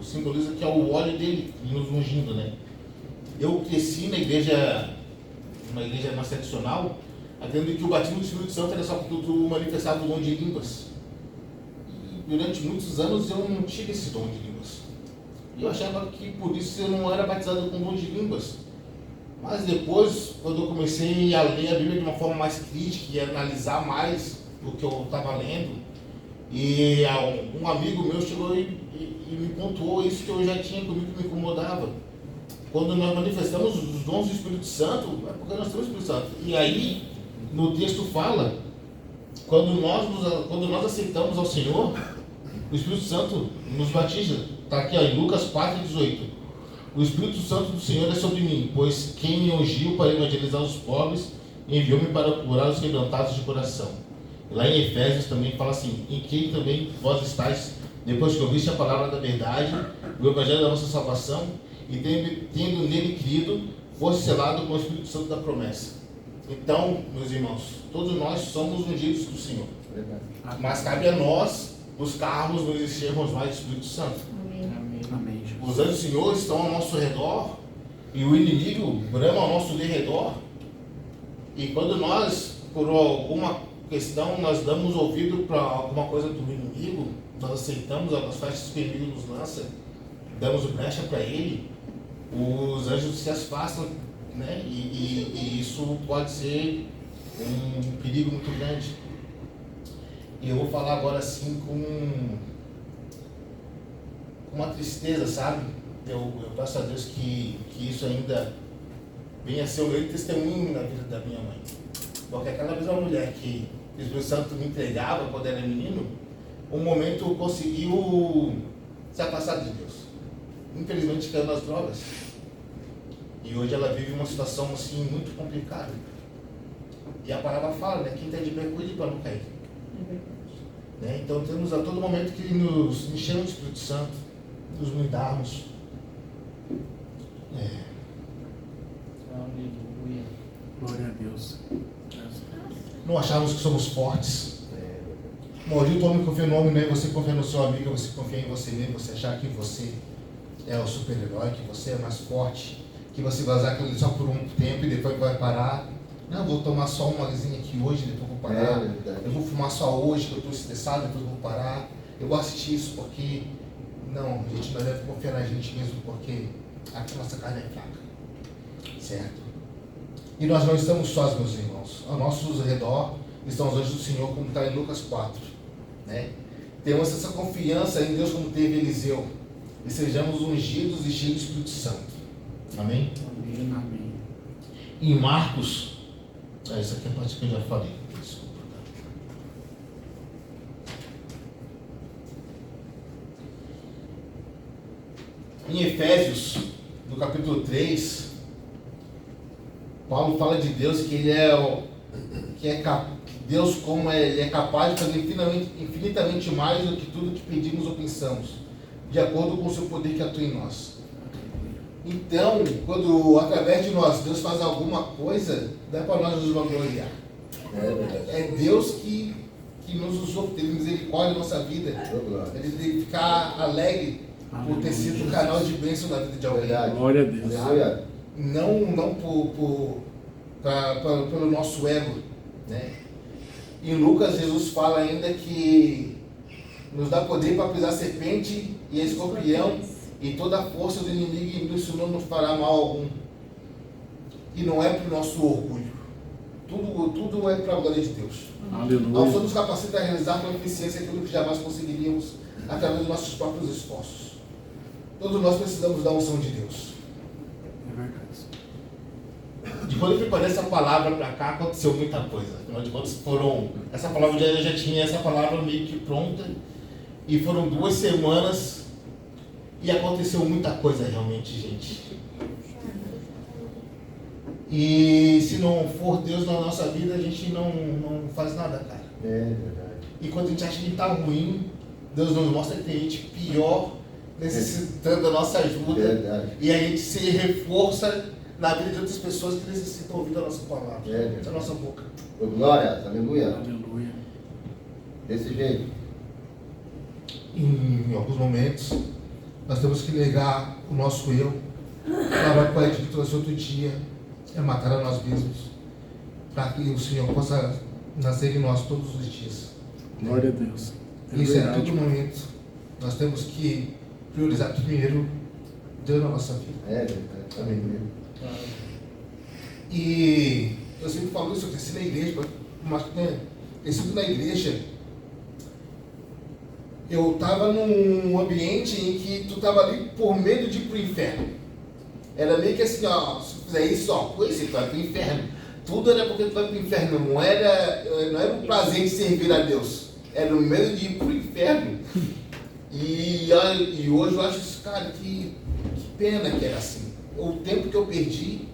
simboliza que é o óleo dele nos ungindo, né? Eu cresci na igreja, uma igreja mais tradicional, acreditando que o batismo do Espírito Santo era só quando tu manifestava o dom de línguas. E durante muitos anos eu não tive esse dom de línguas. E eu achava que por isso eu não era batizado com dom de línguas. Mas depois, quando eu comecei a ler a Bíblia de uma forma mais crítica e analisar mais o que eu estava lendo, e um amigo meu chegou e me pontuou isso que eu já tinha comigo, que me incomodava. Quando nós manifestamos os dons do Espírito Santo, é porque nós temos o Espírito Santo. E aí, no texto fala, quando nós aceitamos ao Senhor, o Espírito Santo nos batiza. Está aqui, ó, em Lucas 4,18. O Espírito Santo do Senhor é sobre mim, pois quem me ungiu para evangelizar os pobres, enviou-me para curar os quebrantados de coração. E lá em Efésios também fala assim, em quem também vós estáis, depois que ouviste a palavra da verdade, o evangelho da nossa salvação, e tendo nele crido, fosse selado com o Espírito Santo da promessa. Então, meus irmãos, todos nós somos ungidos do Senhor. Mas cabe a nós buscarmos nos enchermos mais do Espírito Santo. Amém. Os anjos do Senhor estão ao nosso redor e o inimigo brama ao nosso redor. E quando nós, por alguma questão, nós damos ouvido para alguma coisa do inimigo, nós aceitamos as faixas que o inimigo nos lança, damos brecha para ele, os anjos se afastam, né? E isso pode ser um perigo muito grande. E eu vou falar agora assim com uma tristeza, sabe? Eu peço a Deus que isso ainda venha a ser o meu testemunho na vida da minha mãe. Porque aquela mesma mulher que o Espírito Santo me entregava quando era menino, um momento conseguiu se afastar de Deus. Infelizmente caiu nas drogas. E hoje ela vive uma situação assim muito complicada. E a palavra fala, né? Quem está de pé, cuide para não cair. Né? Então temos a todo momento que nos enchemos do Espírito Santo, nos mudarmos. Aleluia. Glória a Deus. Não acharmos que somos fortes. Maldito homem confia no homem, né? Você confia no seu amigo, você confia em você mesmo, você achar que você é o super-herói, que você é mais forte, que você vai usar aquilo só por um tempo e depois vai parar. Não, vou tomar só uma coisinha aqui hoje, depois vou parar. Eu vou fumar só hoje, que eu estou estressado, depois vou parar. Eu vou assistir isso porque... Não, a gente não deve confiar na gente mesmo, porque aqui a nossa carne é fraca. Certo? E nós não estamos sós, meus irmãos. Ao nosso redor estão os anjos do Senhor, como está em Lucas 4. Né? Temos essa confiança em Deus como teve Eliseu. E sejamos ungidos e cheios do Espírito Santo. Amém? Amém, amém. Em Marcos, isso aqui é a parte que eu já falei. Desculpa. Em Efésios, no capítulo 3, Paulo fala de Deus que ele Deus como ele é capaz de fazer infinitamente mais do que tudo que pedimos ou pensamos, de acordo com o seu poder que atua em nós. Então, quando através de nós Deus faz alguma coisa, não é para nós nos vangloriar. É Deus que nos usou, que teve misericórdia na nossa vida. Ele tem que ficar alegre por ter sido um canal de bênção na vida de alguém. Glória a Deus. Não pelo nosso ego. Né? Em Lucas, Jesus fala ainda que nos dá poder para pisar serpente e escorpião e toda a força do inimigo, e isso não nos fará mal algum. E não é para o nosso orgulho. Tudo é para a glória de Deus. Aleluia. Ao Senhor nos capacita a realizar com eficiência aquilo que jamais conseguiríamos através dos nossos próprios esforços. Todos nós precisamos da unção de Deus. É verdade. De quando eu preparei essa palavra para cá, aconteceu muita coisa. Afinal de contas, essa palavra já tinha essa palavra meio que pronta. E foram 2 semanas e aconteceu muita coisa realmente, gente. E se não for Deus na nossa vida, a gente não faz nada, cara. É verdade. E quando a gente acha que está ruim, Deus nos mostra que tem gente pior necessitando da nossa ajuda. Verdade. E a gente se reforça na vida de outras pessoas que necessitam ouvir a nossa palavra, da nossa boca. Glória, aleluia. Aleluia. Desse jeito. Em alguns momentos, nós temos que negar o nosso eu. A palavra poética que trouxe outro dia é matar a nós mesmos, para que o Senhor possa nascer em nós todos os dias. Glória a Deus. Isso é todo momento. Nós temos que priorizar primeiro Deus na nossa vida. É verdade. Aleluia. E eu sempre falo isso, eu cresci na igreja, mas crescido na igreja, eu estava num ambiente em que tu estava ali por medo de ir para o inferno. Era meio que assim, ó, se tu fizer isso, ó, com isso, tu vai para o inferno. Tudo era porque tu vai para o inferno, não era o prazer de servir a Deus, era o medo de ir para o inferno. E hoje eu acho isso, cara, que pena que era assim. O tempo que eu perdi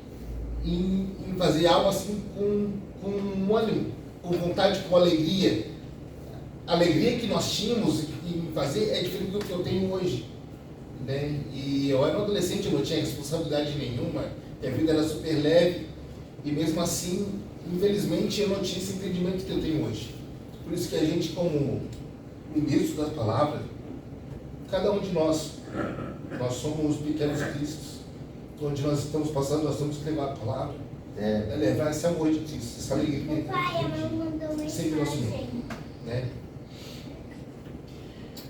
em fazer algo assim com ânimo, com vontade, com alegria. A alegria que nós tínhamos em fazer é diferente do que eu tenho hoje. Né? E eu era um adolescente, eu não tinha responsabilidade nenhuma, minha vida era super leve, e mesmo assim, infelizmente, eu não tinha esse entendimento que eu tenho hoje. Por isso que a gente, como ministro da palavra, cada um de nós somos pequenos cristos. Onde nós estamos passando, nós temos que levar a palavra, levar esse amor de Cristo, essa alegria de sempre nosso Senhor. Né?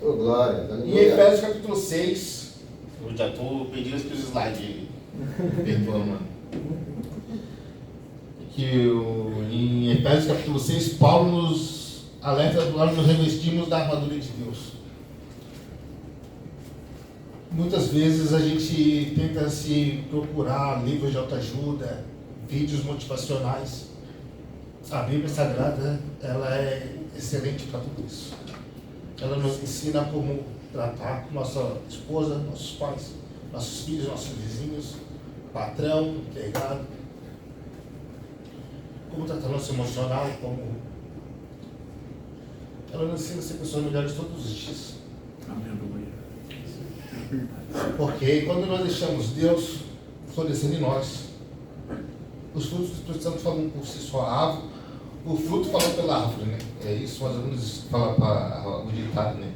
Oh, glória, Em Efésios capítulo 6, Eu já estou pedindo os slides. Perdoa, mano. Em Efésios capítulo 6, Paulo nos alerta para nós nos revestimos da armadura de Deus. Muitas vezes a gente tenta se procurar livros de autoajuda, vídeos motivacionais. A Bíblia Sagrada, ela é excelente para tudo isso. Ela nos ensina como tratar com nossa esposa, nossos pais, nossos filhos, nossos vizinhos, patrão, empregado. Como tratar nosso emocional, como... Ela nos ensina a ser pessoas melhores todos os dias. Aleluia. Porque quando nós deixamos Deus florescendo em nós, os frutos do Espírito Santo falam por si só. A árvore, o fruto fala pela árvore, né? É isso mais ou menos fala para o ditado, né?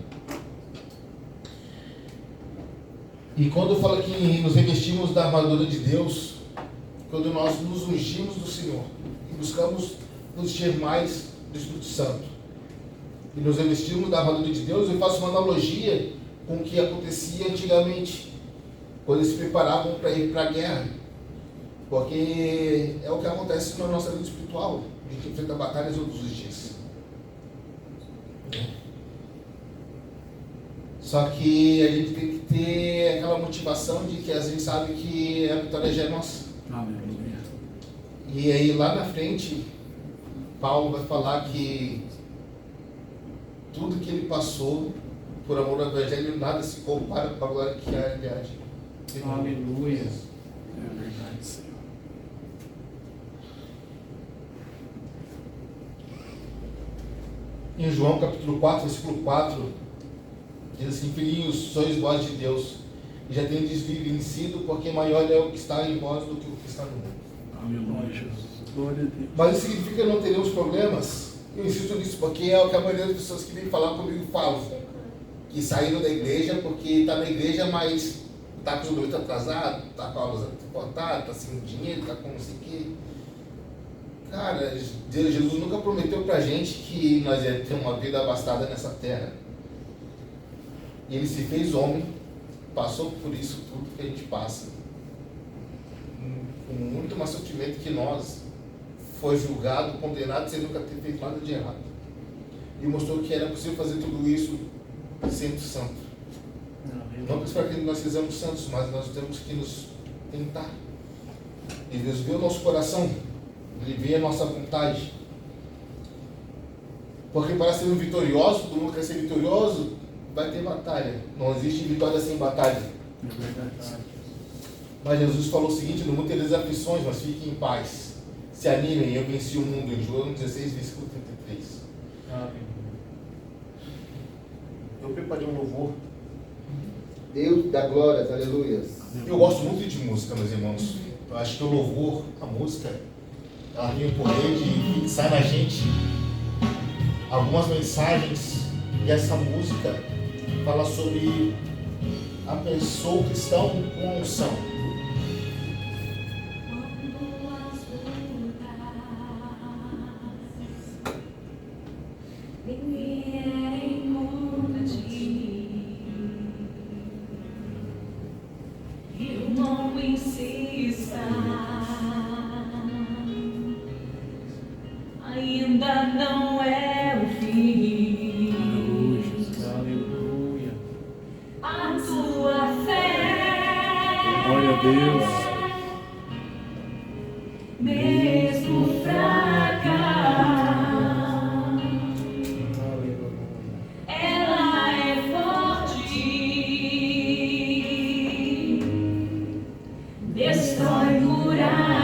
E quando fala que nos revestimos da armadura de Deus, quando nós nos ungimos do Senhor e buscamos nos encher mais do Espírito Santo e nos revestimos da armadura de Deus, eu faço uma analogia com o que acontecia antigamente, quando eles se preparavam para ir para a guerra. Porque é o que acontece na nossa vida espiritual. A gente enfrenta batalhas todos os dias. Só que a gente tem que ter aquela motivação de que a gente sabe que a vitória já é nossa. Aleluia. E aí lá na frente, Paulo vai falar que tudo que ele passou por amor ao Evangelho, nada se compara com a glória que há em realidade. Aleluia. É verdade, Senhor. Em João capítulo 4, versículo 4, diz assim: filhinhos, sois vós de Deus, e já tendes vencido, porque maior é o que está em vós do que o que está no mundo. Aleluia, Jesus. Glória a Deus. Mas isso significa que não teremos problemas? Eu insisto nisso, porque é o que a maioria das pessoas que vêm falar comigo falam. Que saíram da igreja porque está na igreja, mas está com o boleto atrasado, está com a aula cortada, está sem dinheiro, está com não sei o quê. Cara, Jesus nunca prometeu pra gente que nós ia ter uma vida abastada nessa terra. E ele se fez homem, passou por isso tudo que a gente passa, com muito mais sofrimento que nós, foi julgado, condenado sem nunca ter feito nada de errado. E mostrou que era possível fazer tudo isso sendo santo. Não para que nós sejamos santos, mas nós temos que nos tentar. E Deus vê o nosso coração, Ele vê a nossa vontade. Porque para sermos vitoriosos, todo mundo quer ser vitorioso, vai ter batalha. Não existe vitória sem batalha. É verdade. Mas Jesus falou o seguinte: no mundo tereis aflições, mas fiquem em paz. Se animem, eu venci o mundo. Em João 16, versículo 33. Eu preparei um louvor. Deus dá glórias, aleluias. Eu gosto muito de música, meus irmãos. Eu acho que o louvor, a música, ela tem o poder de fixar na gente algumas mensagens. E essa música fala sobre a pessoa, o cristão com a unção. Ainda não é o fim. Aleluia. A tua fé. Glória a Deus. Mesmo fraca, ela é forte. Destrói muralhas.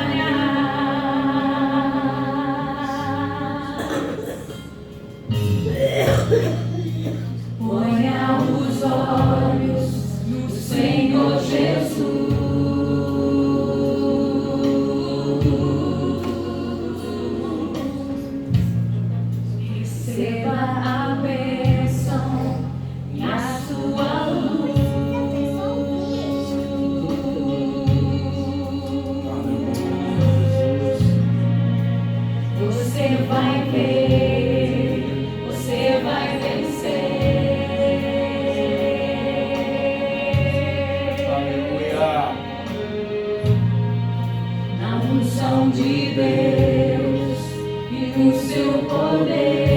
Ponha os olhos no Senhor Jesus. Receba a bênção e a sua luz. Você vai ver, você vai vencer. de Deus e o seu poder.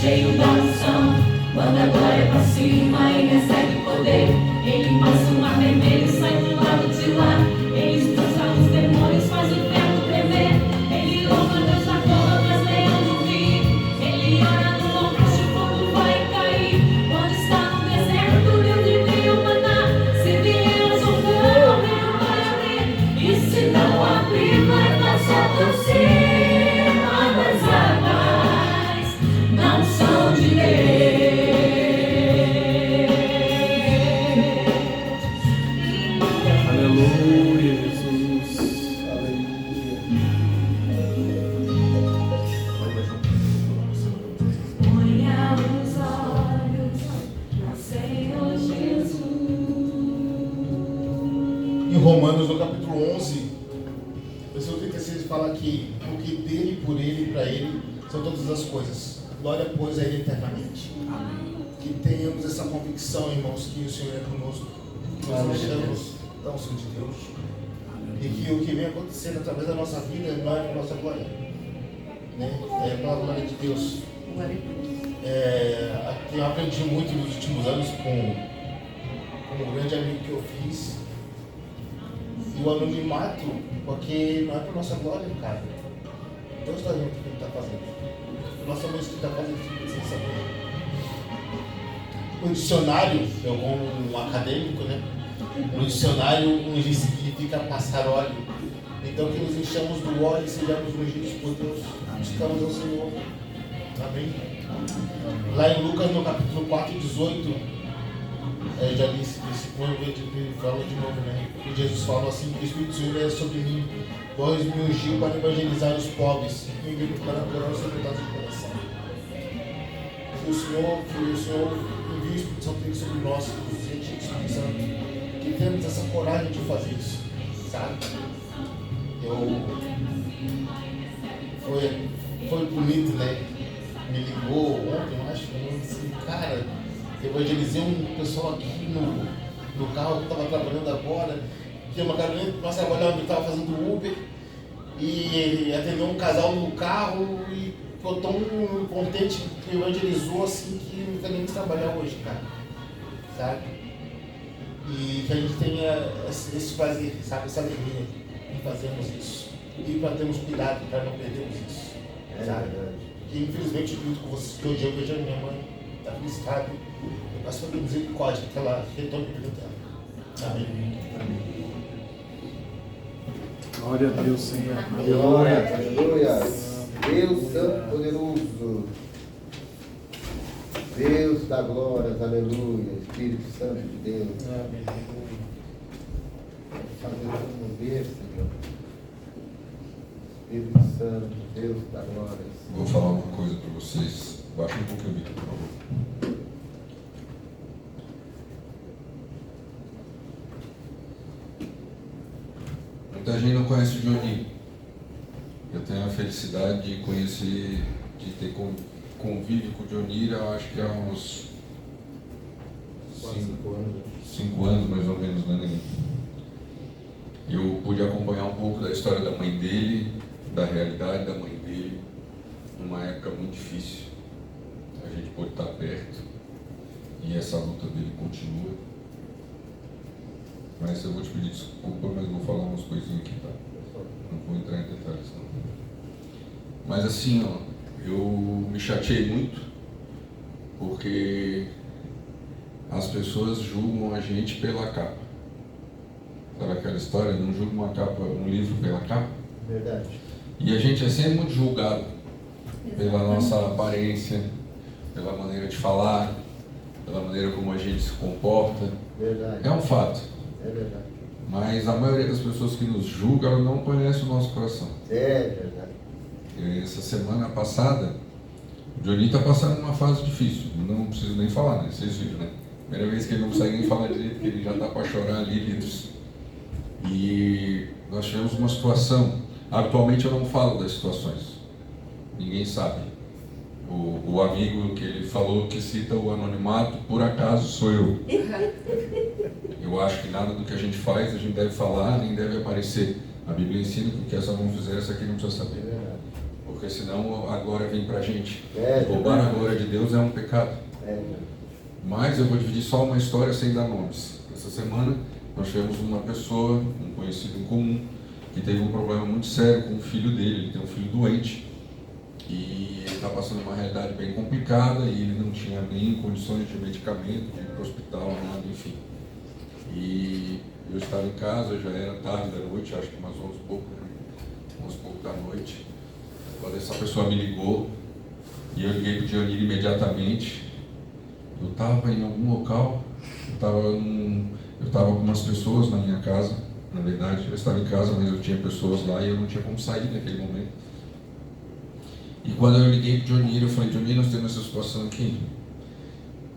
Cheio da unção, quando a glória pra cima e recebe poder. Ele passa o mar vermelho e sai do lado de lá. Ele expulsa os demônios, faz o inferno tremer. Ele louva Deus da cova, faz leão do rio. Ele ora no monte, o fogo vai cair. Quando está no deserto, Deus envia o maná. Se vier o fogo, o rio vai abrir. E se não abrir, vai passar por cima das águas. Não são de Deus. Aleluia, Jesus. Ponha os olhos no Senhor Jesus. Em Romanos, no capítulo 11, versículo 36, fala que o que dele, por ele e para ele são todas as coisas. Glória, pois, a ele eternamente. Que tenhamos essa convicção, irmãos, que o Senhor é conosco, que nós achamos da unção de Deus. E que o que vem acontecendo através da nossa vida não é para a nossa glória, né? É para a glória de Deus. Eu aprendi muito nos últimos anos com um grande amigo que eu fiz. E o anonimato, porque não é para a nossa glória, cara. Deus está vendo o que ele está fazendo. Nossa mãe que está fazendo sem saber. No dicionário, eu como um acadêmico, né? No dicionário, ungir significa passar óleo. Então, que nos enchamos do óleo e sejamos ungidos por Deus. Buscamos ao Senhor. Amém? Lá em Lucas, no capítulo 4, 18, já li esse versículo, ele fala de novo, né? E Jesus fala assim: que o Espírito do Senhor é sobre mim, pois me ungiu para evangelizar os pobres e me enviou para curar os quebrantados de coração. Que o Senhor envie o Espírito Santo dele sobre nós, que nos enche do Espírito Santo. Que temos essa coragem de fazer isso, sabe? Foi bonito, né? Me ligou ontem, eu acho, falando assim, cara, evangelizei um pessoal aqui no carro que estava trabalhando agora, que uma caminhonete, nós trabalhávamos, estava fazendo Uber, e atendeu um casal no carro e ficou tão contente que evangelizou assim que não quer nem trabalhar hoje, cara, sabe? E que a gente tenha esse prazer, sabe, essa alegria em fazermos isso. E para termos cuidado, para não perdermos isso, sabe? E infelizmente, junto com vocês, que hoje eu vejo a minha mãe, está feliz, sabe? Eu peço para misericórdia, que ela retorne para o dela. Amém. Glória a Deus, Senhor. Glória, aleluia. Deus Santo Poderoso. Deus da glória, aleluia. Espírito Santo de Deus. Amém. Fazer mover, Senhor. Espírito Santo, Deus da glória. Vou falar uma coisa para vocês. Baixa um pouquinho o vídeo, por favor. Muita gente não conhece o Johnny. Eu tenho a felicidade de conhecer, de ter convívio com o Johnny, eu acho que há uns 5 anos mais ou menos, né? Eu pude acompanhar um pouco da história da mãe dele, da realidade da mãe dele, numa época muito difícil. A gente pôde estar perto e essa luta dele continua. Mas eu vou te pedir desculpa, mas vou falar umas coisinhas aqui, tá? Não vou entrar em detalhes, não. Mas assim, ó, eu me chateei muito, porque as pessoas julgam a gente pela capa. Sabe aquela história? Não julga uma capa, um livro pela capa? Verdade. E a gente é sempre muito julgado pela nossa aparência, pela maneira de falar, pela maneira como a gente se comporta. Verdade. É um fato. É verdade. Mas a maioria das pessoas que nos julgam, ela não conhece o nosso coração. É verdade. Essa semana passada, o Johnny está passando uma fase difícil. Não preciso nem falar, né? Vocês viram, né? Primeira vez que ele não consegue nem falar direito, que ele já está para chorar ali, litros. E nós tivemos uma situação. Atualmente eu não falo das situações. Ninguém sabe. O amigo que ele falou que cita o anonimato, por acaso sou eu. Eu acho que nada do que a gente faz, a gente deve falar, nem deve aparecer. A Bíblia ensina que o que essa mão fizer, essa aqui não precisa saber. Porque senão a glória vem pra gente. Roubar a glória de Deus é um pecado. Mas eu vou dividir só uma história sem dar nomes. Essa semana nós tivemos uma pessoa, um conhecido em comum, que teve um problema muito sério com o filho dele. Ele tem um filho doente e ele está passando uma realidade bem complicada e ele não tinha nem condições de medicamento, de ir para o hospital, nada, enfim. E eu estava em casa, já era tarde da noite, acho que umas 11 e pouco, né? 11 e pouco da noite, quando essa pessoa me ligou e eu liguei para o Dionir imediatamente. Eu estava em algum local, eu estava com umas pessoas na minha casa. Na verdade, eu estava em casa, mas eu tinha pessoas lá e eu não tinha como sair naquele momento. E quando eu liguei para o Dionir, eu falei: Dionir, nós temos essa situação aqui.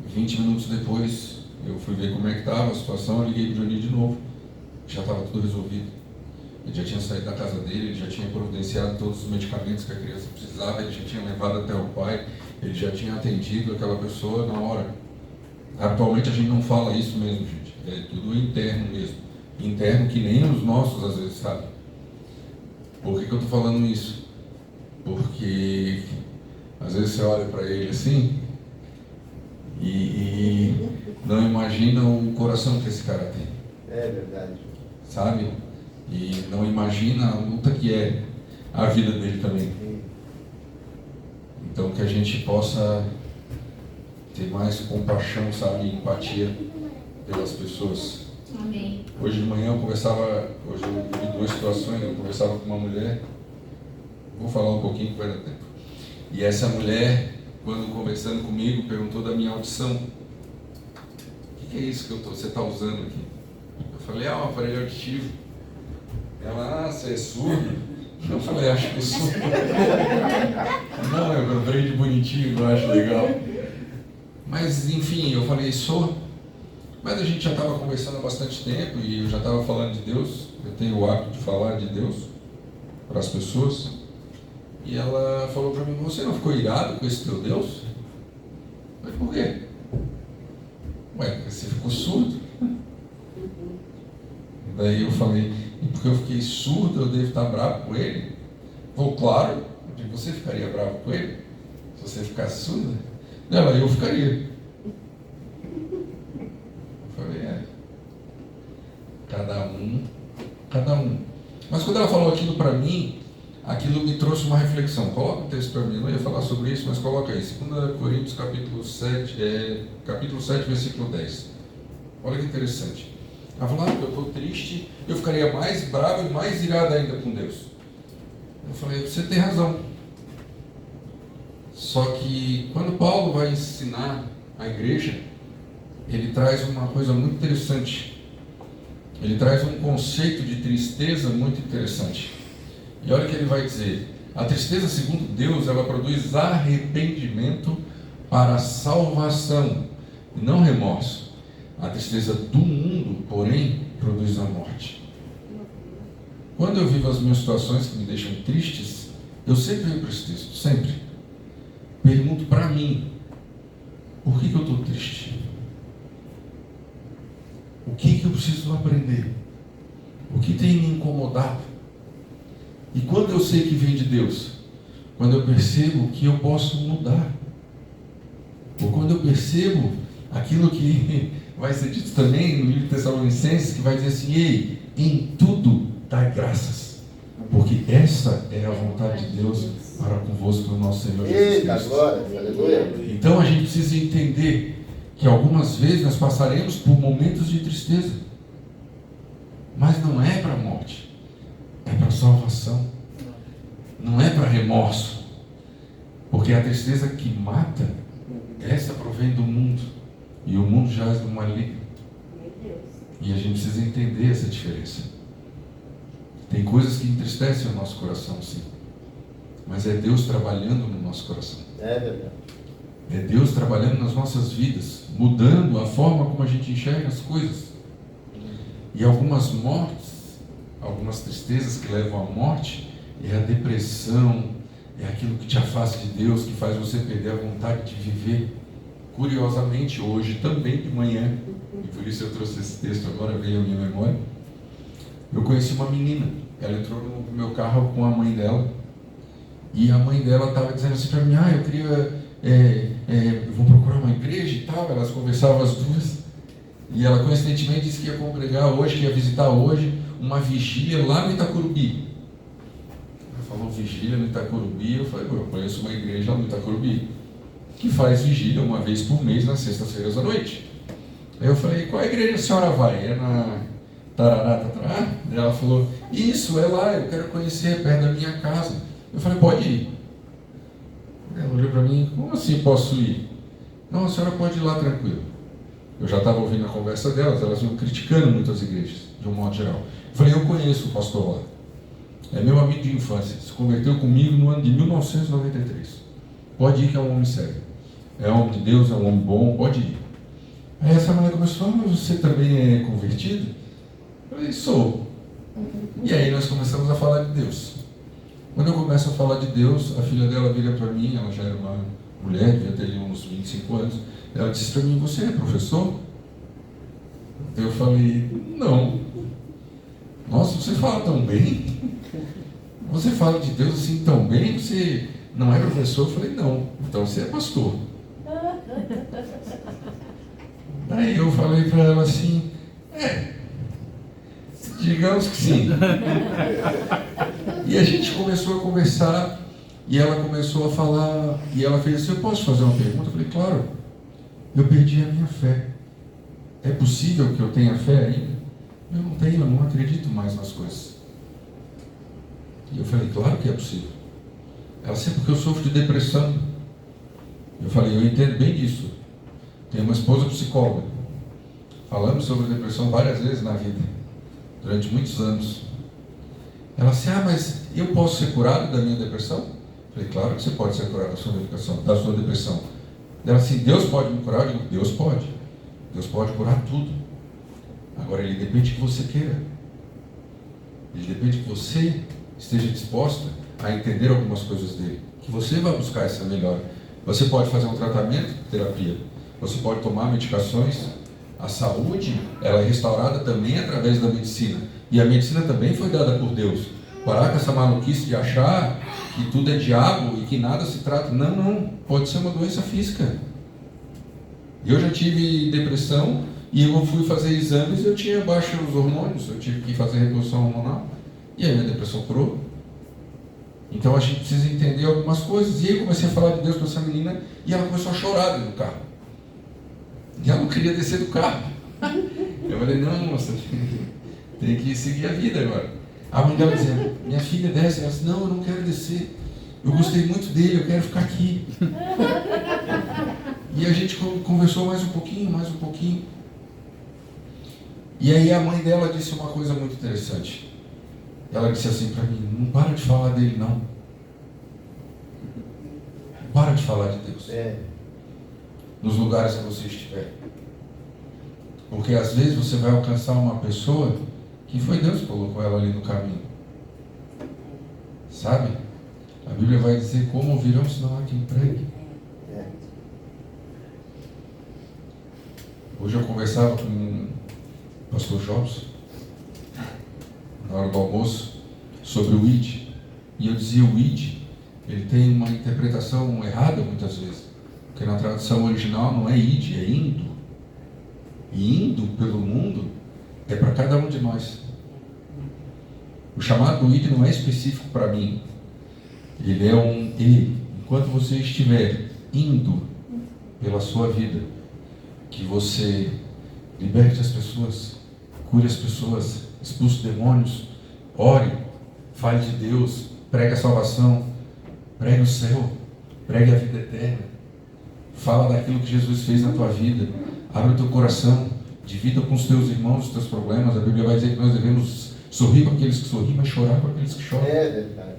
20 minutos depois, eu fui ver como é que estava a situação, eu liguei para o Dionir de novo. Já estava tudo resolvido. Ele já tinha saído da casa dele, ele já tinha providenciado todos os medicamentos que a criança precisava, ele já tinha levado até o pai, ele já tinha atendido aquela pessoa na hora. Atualmente a gente não fala isso mesmo, gente. É tudo interno mesmo. Interno que nem os nossos às vezes sabem. Por que eu estou falando isso? Porque às vezes você olha para ele assim e não imagina o coração que esse cara tem. É verdade. Sabe? E não imagina a luta que é a vida dele também. Então que a gente possa ter mais compaixão, sabe, e empatia pelas pessoas. Amém. Hoje de manhã hoje eu vi duas situações, eu conversava com uma mulher, vou falar um pouquinho que vai dar tempo. E essa mulher, quando conversando comigo, perguntou da minha audição. O que é isso que você está usando aqui? Eu falei: um aparelho auditivo. Ela: você é surdo? Eu falei: acho que sou. Não, eu lembrei de bonitinho, eu acho legal. Mas enfim, eu falei: sou. Mas a gente já estava conversando há bastante tempo e eu já estava falando de Deus. Eu tenho o hábito de falar de Deus para as pessoas. E ela falou para mim: você não ficou irado com esse teu Deus? Eu falei: por quê? Ué, você ficou surdo. Daí eu falei: e porque eu fiquei surdo, eu devo estar bravo com ele? Falou: claro, você ficaria bravo com ele se você ficasse surda? Ela: eu ficaria. Eu falei: cada um. Mas quando ela falou aquilo para mim, aquilo me trouxe uma reflexão. Coloca o texto para mim, eu não ia falar sobre isso, mas coloca aí, 2 Coríntios capítulo 7, versículo 10. Olha que interessante. Ela falou: eu estou triste, eu ficaria mais bravo e mais irado ainda com Deus. Eu falei: você tem razão. Só que quando Paulo vai ensinar a igreja, ele traz uma coisa muito interessante. Ele traz um conceito de tristeza muito interessante. E olha o que ele vai dizer: a tristeza, segundo Deus, ela produz arrependimento para a salvação e não remorso. A tristeza do mundo, porém, produz a morte. Quando eu vivo as minhas situações que me deixam tristes, eu sempre venho para esse texto, sempre. Pergunto para mim: por que eu estou triste? O que eu preciso aprender? O que tem me incomodado? E quando eu sei que vem de Deus? Quando eu percebo que eu posso mudar. Ou quando eu percebo aquilo que vai ser dito também no livro de Tessalonicenses, que vai dizer assim: ei, em tudo dai graças, porque essa é a vontade de Deus para convosco no nosso Senhor Jesus Cristo. Eita, glória, aleluia. Então a gente precisa entender que algumas vezes nós passaremos por momentos de tristeza, mas não é para a morte, é para a salvação, não é para remorso, porque a tristeza que mata, essa provém do mundo, e o mundo jaz no maligno, e a gente precisa entender essa diferença. Tem coisas que entristecem o nosso coração, sim, mas é Deus trabalhando no nosso coração. É verdade. É Deus trabalhando nas nossas vidas, mudando a forma como a gente enxerga as coisas. E algumas mortes, algumas tristezas que levam à morte, é a depressão, é aquilo que te afasta de Deus, que faz você perder a vontade de viver. Curiosamente, hoje também de manhã, e por isso eu trouxe esse texto agora, veio à minha memória, eu conheci uma menina. Ela entrou no meu carro com a mãe dela, e a mãe dela estava dizendo assim para mim, eu queria, eu vou procurar uma igreja e tal. Elas conversavam as duas, e ela coincidentemente disse que ia congregar hoje, que ia visitar hoje uma vigília lá no Itacorubi. Ela falou vigília no Itacorubi, eu falei, eu conheço uma igreja lá no Itacorubi, que faz vigília uma vez por mês nas sextas-feiras à noite. Aí eu falei, qual igreja a senhora vai? É na Tarará, Tatará? Ela falou, isso, é lá, eu quero conhecer, perto da minha casa. Eu falei, pode ir. Ela olhou para mim, como assim posso ir? Não, a senhora pode ir lá tranquilo. Eu já estava ouvindo a conversa delas, elas iam criticando muito as igrejas, de um modo geral. Eu falei, eu conheço o pastor lá. É meu amigo de infância, se converteu comigo no ano de 1993. Pode ir que é um homem sério. É um homem de Deus, é um homem bom, pode ir. Aí essa mulher começou, mas você também é convertido? Eu falei, sou. E aí nós começamos a falar de Deus. Quando eu começo a falar de Deus, a filha dela vira para mim, ela já era uma mulher, devia ter ali uns 25 anos, ela disse para mim, você é professor? Eu falei, não. Nossa, você fala tão bem? Você fala de Deus assim tão bem? Você não é professor? Eu falei, não. Então você é pastor. Aí eu falei para ela assim, digamos que sim. E a gente começou a conversar, e ela começou a falar, e ela fez assim, eu posso fazer uma pergunta? Eu falei, claro. Eu perdi a minha fé. É possível que eu tenha fé ainda? Eu não tenho, eu não acredito mais nas coisas. E eu falei, claro que é possível. Ela disse, porque eu sofro de depressão. Eu falei, eu entendo bem disso. Tenho uma esposa psicóloga. Falamos sobre depressão várias vezes na vida, durante muitos anos. Ela disse, mas eu posso ser curado da minha depressão? Eu falei, claro que você pode ser curado da sua depressão. Ela disse, Deus pode me curar? Eu digo, Deus pode. Deus pode curar tudo. Agora, ele depende que você queira. Ele depende que você esteja disposta a entender algumas coisas dele. Que você vai buscar essa melhora. Você pode fazer um tratamento, terapia. Você pode tomar medicações. A saúde, ela é restaurada também através da medicina. E a medicina também foi dada por Deus. Parar com essa maluquice de achar que tudo é diabo e que nada se trata. Não. Pode ser uma doença física. Eu já tive depressão e eu fui fazer exames e eu tinha baixos hormônios. Eu tive que fazer reposição hormonal. E aí a minha depressão curou. Então a gente precisa entender algumas coisas. E aí eu comecei a falar de Deus para essa menina e ela começou a chorar dentro do carro. E ela não queria descer do carro. Eu falei, não, moça, tem que seguir a vida agora. A mãe dela dizia, minha filha desce. Ela disse, não, eu não quero descer. Eu gostei muito dele, eu quero ficar aqui. E a gente conversou mais um pouquinho. E aí a mãe dela disse uma coisa muito interessante. Ela disse assim para mim, não para de falar dele não. Para de falar de Deus. Nos lugares que você estiver. Porque às vezes você vai alcançar uma pessoa que foi Deus que colocou ela ali no caminho. Sabe? A Bíblia vai dizer, como ouvirão se não há quem pregue. Hoje eu conversava com o pastor Jobs, na hora do almoço, sobre o ID. E eu dizia, o ID, ele tem uma interpretação errada muitas vezes. Porque na tradução original não é id, é indo. E indo pelo mundo é para cada um de nós. O chamado do id não é específico para mim. Ele é um e. Enquanto você estiver indo pela sua vida, que você liberte as pessoas, cure as pessoas, expulse demônios, ore, fale de Deus, pregue a salvação, pregue o céu, pregue a vida eterna. Fala daquilo que Jesus fez na tua vida. Abre o teu coração. Divida com os teus irmãos os teus problemas. A Bíblia vai dizer que nós devemos sorrir com aqueles que sorriem, mas chorar com aqueles que choram. É verdade.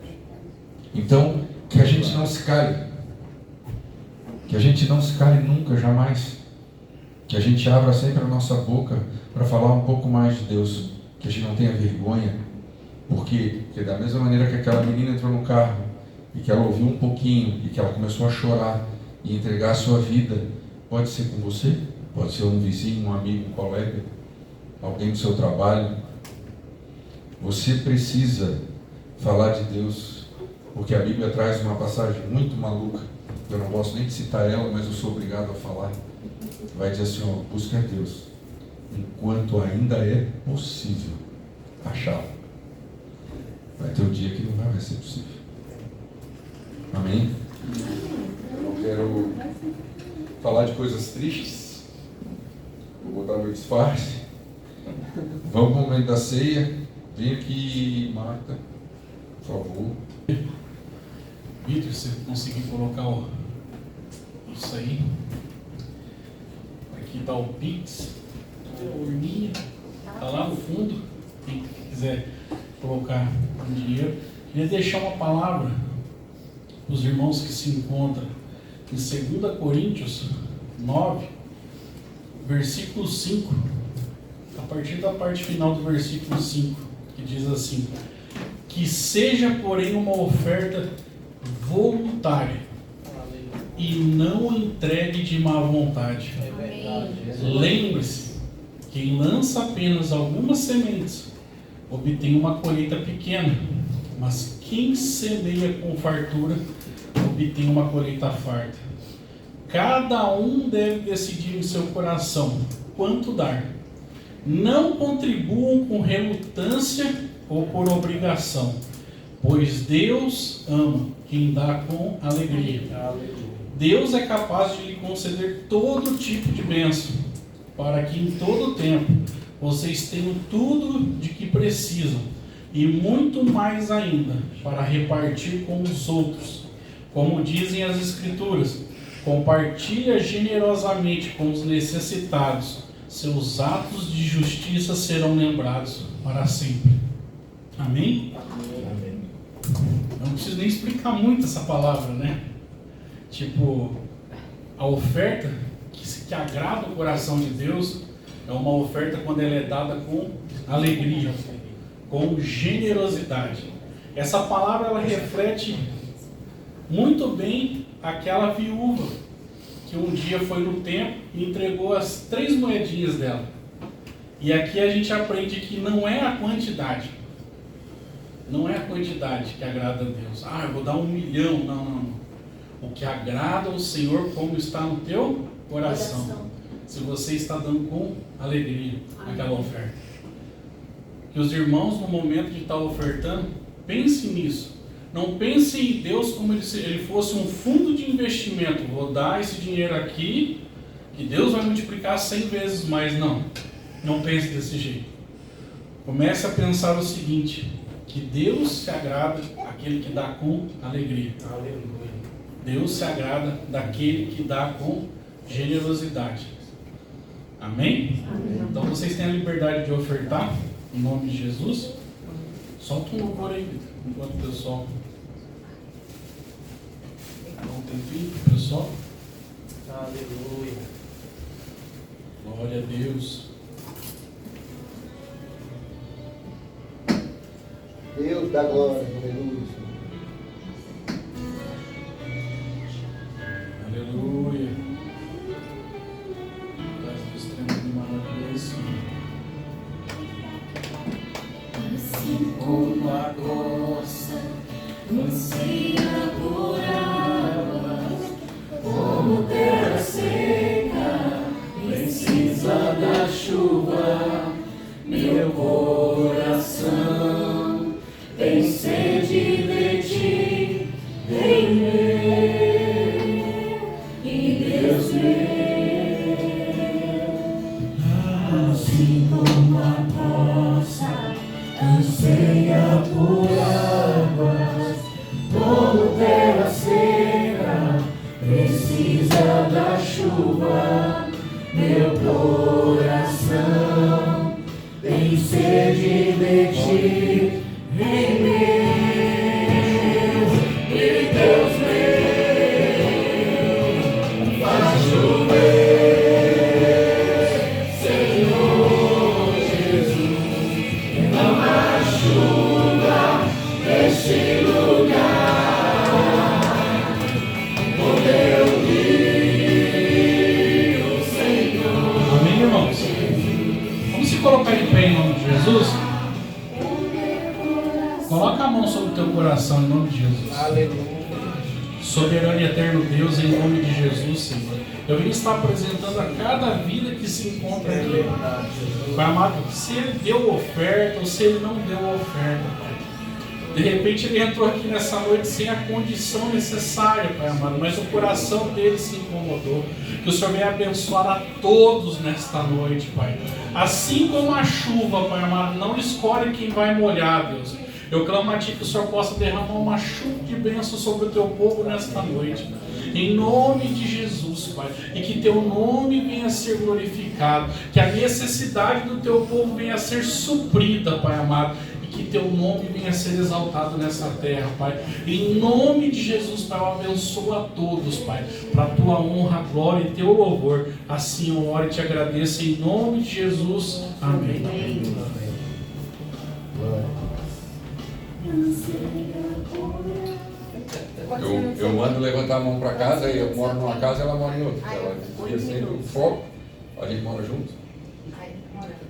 Então, que a gente não se cale. Que a gente não se cale nunca, jamais. Que a gente abra sempre a nossa boca para falar um pouco mais de Deus. Que a gente não tenha vergonha. Por quê? Porque da mesma maneira que aquela menina entrou no carro e que ela ouviu um pouquinho e que ela começou a chorar e entregar a sua vida, pode ser com você, pode ser um vizinho, um amigo, um colega, alguém do seu trabalho. Você precisa falar de Deus, porque a Bíblia traz uma passagem muito maluca, eu não gosto nem de citar ela, mas eu sou obrigado a falar. Vai dizer assim, ó, busque a Deus enquanto ainda é possível achá-lo. Vai ter um dia que não vai ser possível. Amém? Eu não quero falar de coisas tristes. Vou botar meu disfarce. Vamos para o momento da ceia. Vem aqui, Marta, por favor. Vitor, se você conseguir colocar isso aí. Aqui está o Pix, a urninha, está lá no fundo. Quem quiser colocar o dinheiro. Queria deixar uma palavra para os irmãos que se encontram em 2 Coríntios 9, versículo 5, a partir da parte final do versículo 5, que diz assim: que seja, porém, uma oferta voluntária e não entregue de má vontade. Lembre-se, quem lança apenas algumas sementes obtém uma colheita pequena, mas quem semeia com fartura obtém uma colheita farta. Cada um deve decidir em seu coração quanto dar. Não contribuam com relutância ou por obrigação, pois Deus ama quem dá com alegria. Deus é capaz de lhe conceder todo tipo de bênção, para que em todo tempo vocês tenham tudo de que precisam, e muito mais ainda, para repartir com os outros. Como dizem as Escrituras, compartilha generosamente com os necessitados, seus atos de justiça serão lembrados para sempre. Amém? Amém. Eu não preciso nem explicar muito essa palavra, né? Tipo, a oferta que agrada o coração de Deus é uma oferta quando ela é dada com alegria, com generosidade. Essa palavra ela reflete muito bem aquela viúva que um dia foi no templo e entregou as 3 moedinhas dela. E aqui a gente aprende que não é a quantidade. Não é a quantidade que agrada a Deus. Ah, eu vou dar 1 milhão. Não. O que agrada ao Senhor, como está no teu coração. Se você está dando com alegria aquela oferta. Que os irmãos, no momento de estar ofertando, pensem nisso. Não pense em Deus como se ele fosse um fundo de investimento. Vou dar esse dinheiro aqui, que Deus vai multiplicar 100 vezes mais. Não pense desse jeito. Comece a pensar o seguinte: que Deus se agrada daquele que dá com alegria. Aleluia. Deus se agrada daquele que dá com generosidade. Amém? Amém? Então vocês têm a liberdade de ofertar, em nome de Jesus. Solta um louvor aí, enquanto o pessoal. Dá um tempinho pro pessoal. Aleluia. Glória a Deus. Deus da glória, aleluia. Aleluia. Traz o extremo de maravilhoso. Assim como a costa anseia por águas, como terra seca precisa da chuva, meu coração tem sede de ti, vem ver, e Deus meu, assim como a costa anseia por águas, como terra seca precisa da chuva, meu coração tem sede de ti, vem meu, e Deus meu, faz chover, Senhor Jesus, não há chuva neste lugar. Amém, em nome de Jesus? Coloca a mão sobre o teu coração, em nome de Jesus. Aleluia. Soberano e eterno Deus, em nome de Jesus, Senhor. Eu venho estar apresentando a cada vida que se encontra aqui. Pai amado, se ele deu oferta ou se ele não deu oferta, Pai. De repente ele entrou aqui nessa noite sem a condição necessária, Pai amado, mas o coração dele se incomodou. Que o Senhor venha abençoar a todos nesta noite, Pai. Assim como a chuva, Pai amado, não escolhe quem vai molhar, Deus. Eu clamo a Ti que o Senhor possa derramar uma chuva de bênção sobre o Teu povo nesta noite. Em nome de Jesus, Pai. E que Teu nome venha a ser glorificado. Que a necessidade do Teu povo venha a ser suprida, Pai amado. E que Teu nome venha a ser exaltado nessa terra, Pai. Em nome de Jesus, Pai, eu abençoo a todos, Pai. Para a Tua honra, glória e Teu louvor. Assim eu oro e Te agradeço. Em nome de Jesus. Amém. Eu mando levantar a mão para casa, e eu moro numa casa e ela mora em outra. Ela devia ser um foco, a gente mora junto.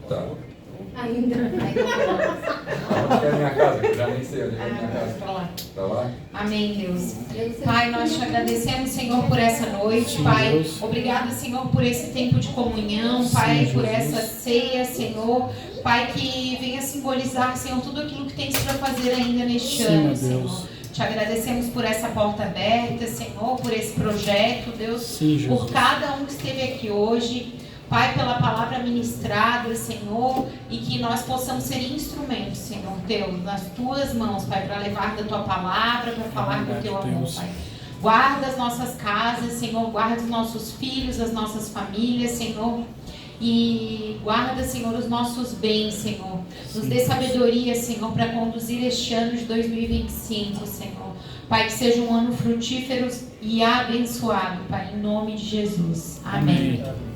Tá. Ainda. Onde que é a minha casa? Eu já nem sei onde é a minha casa. Tá lá? Amém, Deus. Pai, nós te agradecemos, Senhor, por essa noite, Sim, Pai. Deus. Obrigado, Senhor, por esse tempo de comunhão, Pai, por essa ceia, Senhor. Pai, que venha simbolizar, Senhor, tudo aquilo que tens para fazer ainda neste ano, Senhor. Te agradecemos por essa porta aberta, Senhor, por esse projeto, Deus, Sim, por cada um que esteve aqui hoje. Pai, pela palavra ministrada, Senhor, e que nós possamos ser instrumentos, Senhor, Deus, nas Tuas mãos, Pai, para levar da Tua palavra, para falar do Teu amor, Pai. Guarda as nossas casas, Senhor, guarda os nossos filhos, as nossas famílias, Senhor. E guarda, Senhor, os nossos bens, Senhor. Nos dê sabedoria, Senhor, para conduzir este ano de 2025, Senhor. Pai, que seja um ano frutífero e abençoado, Pai, em nome de Jesus. Amém. Amém.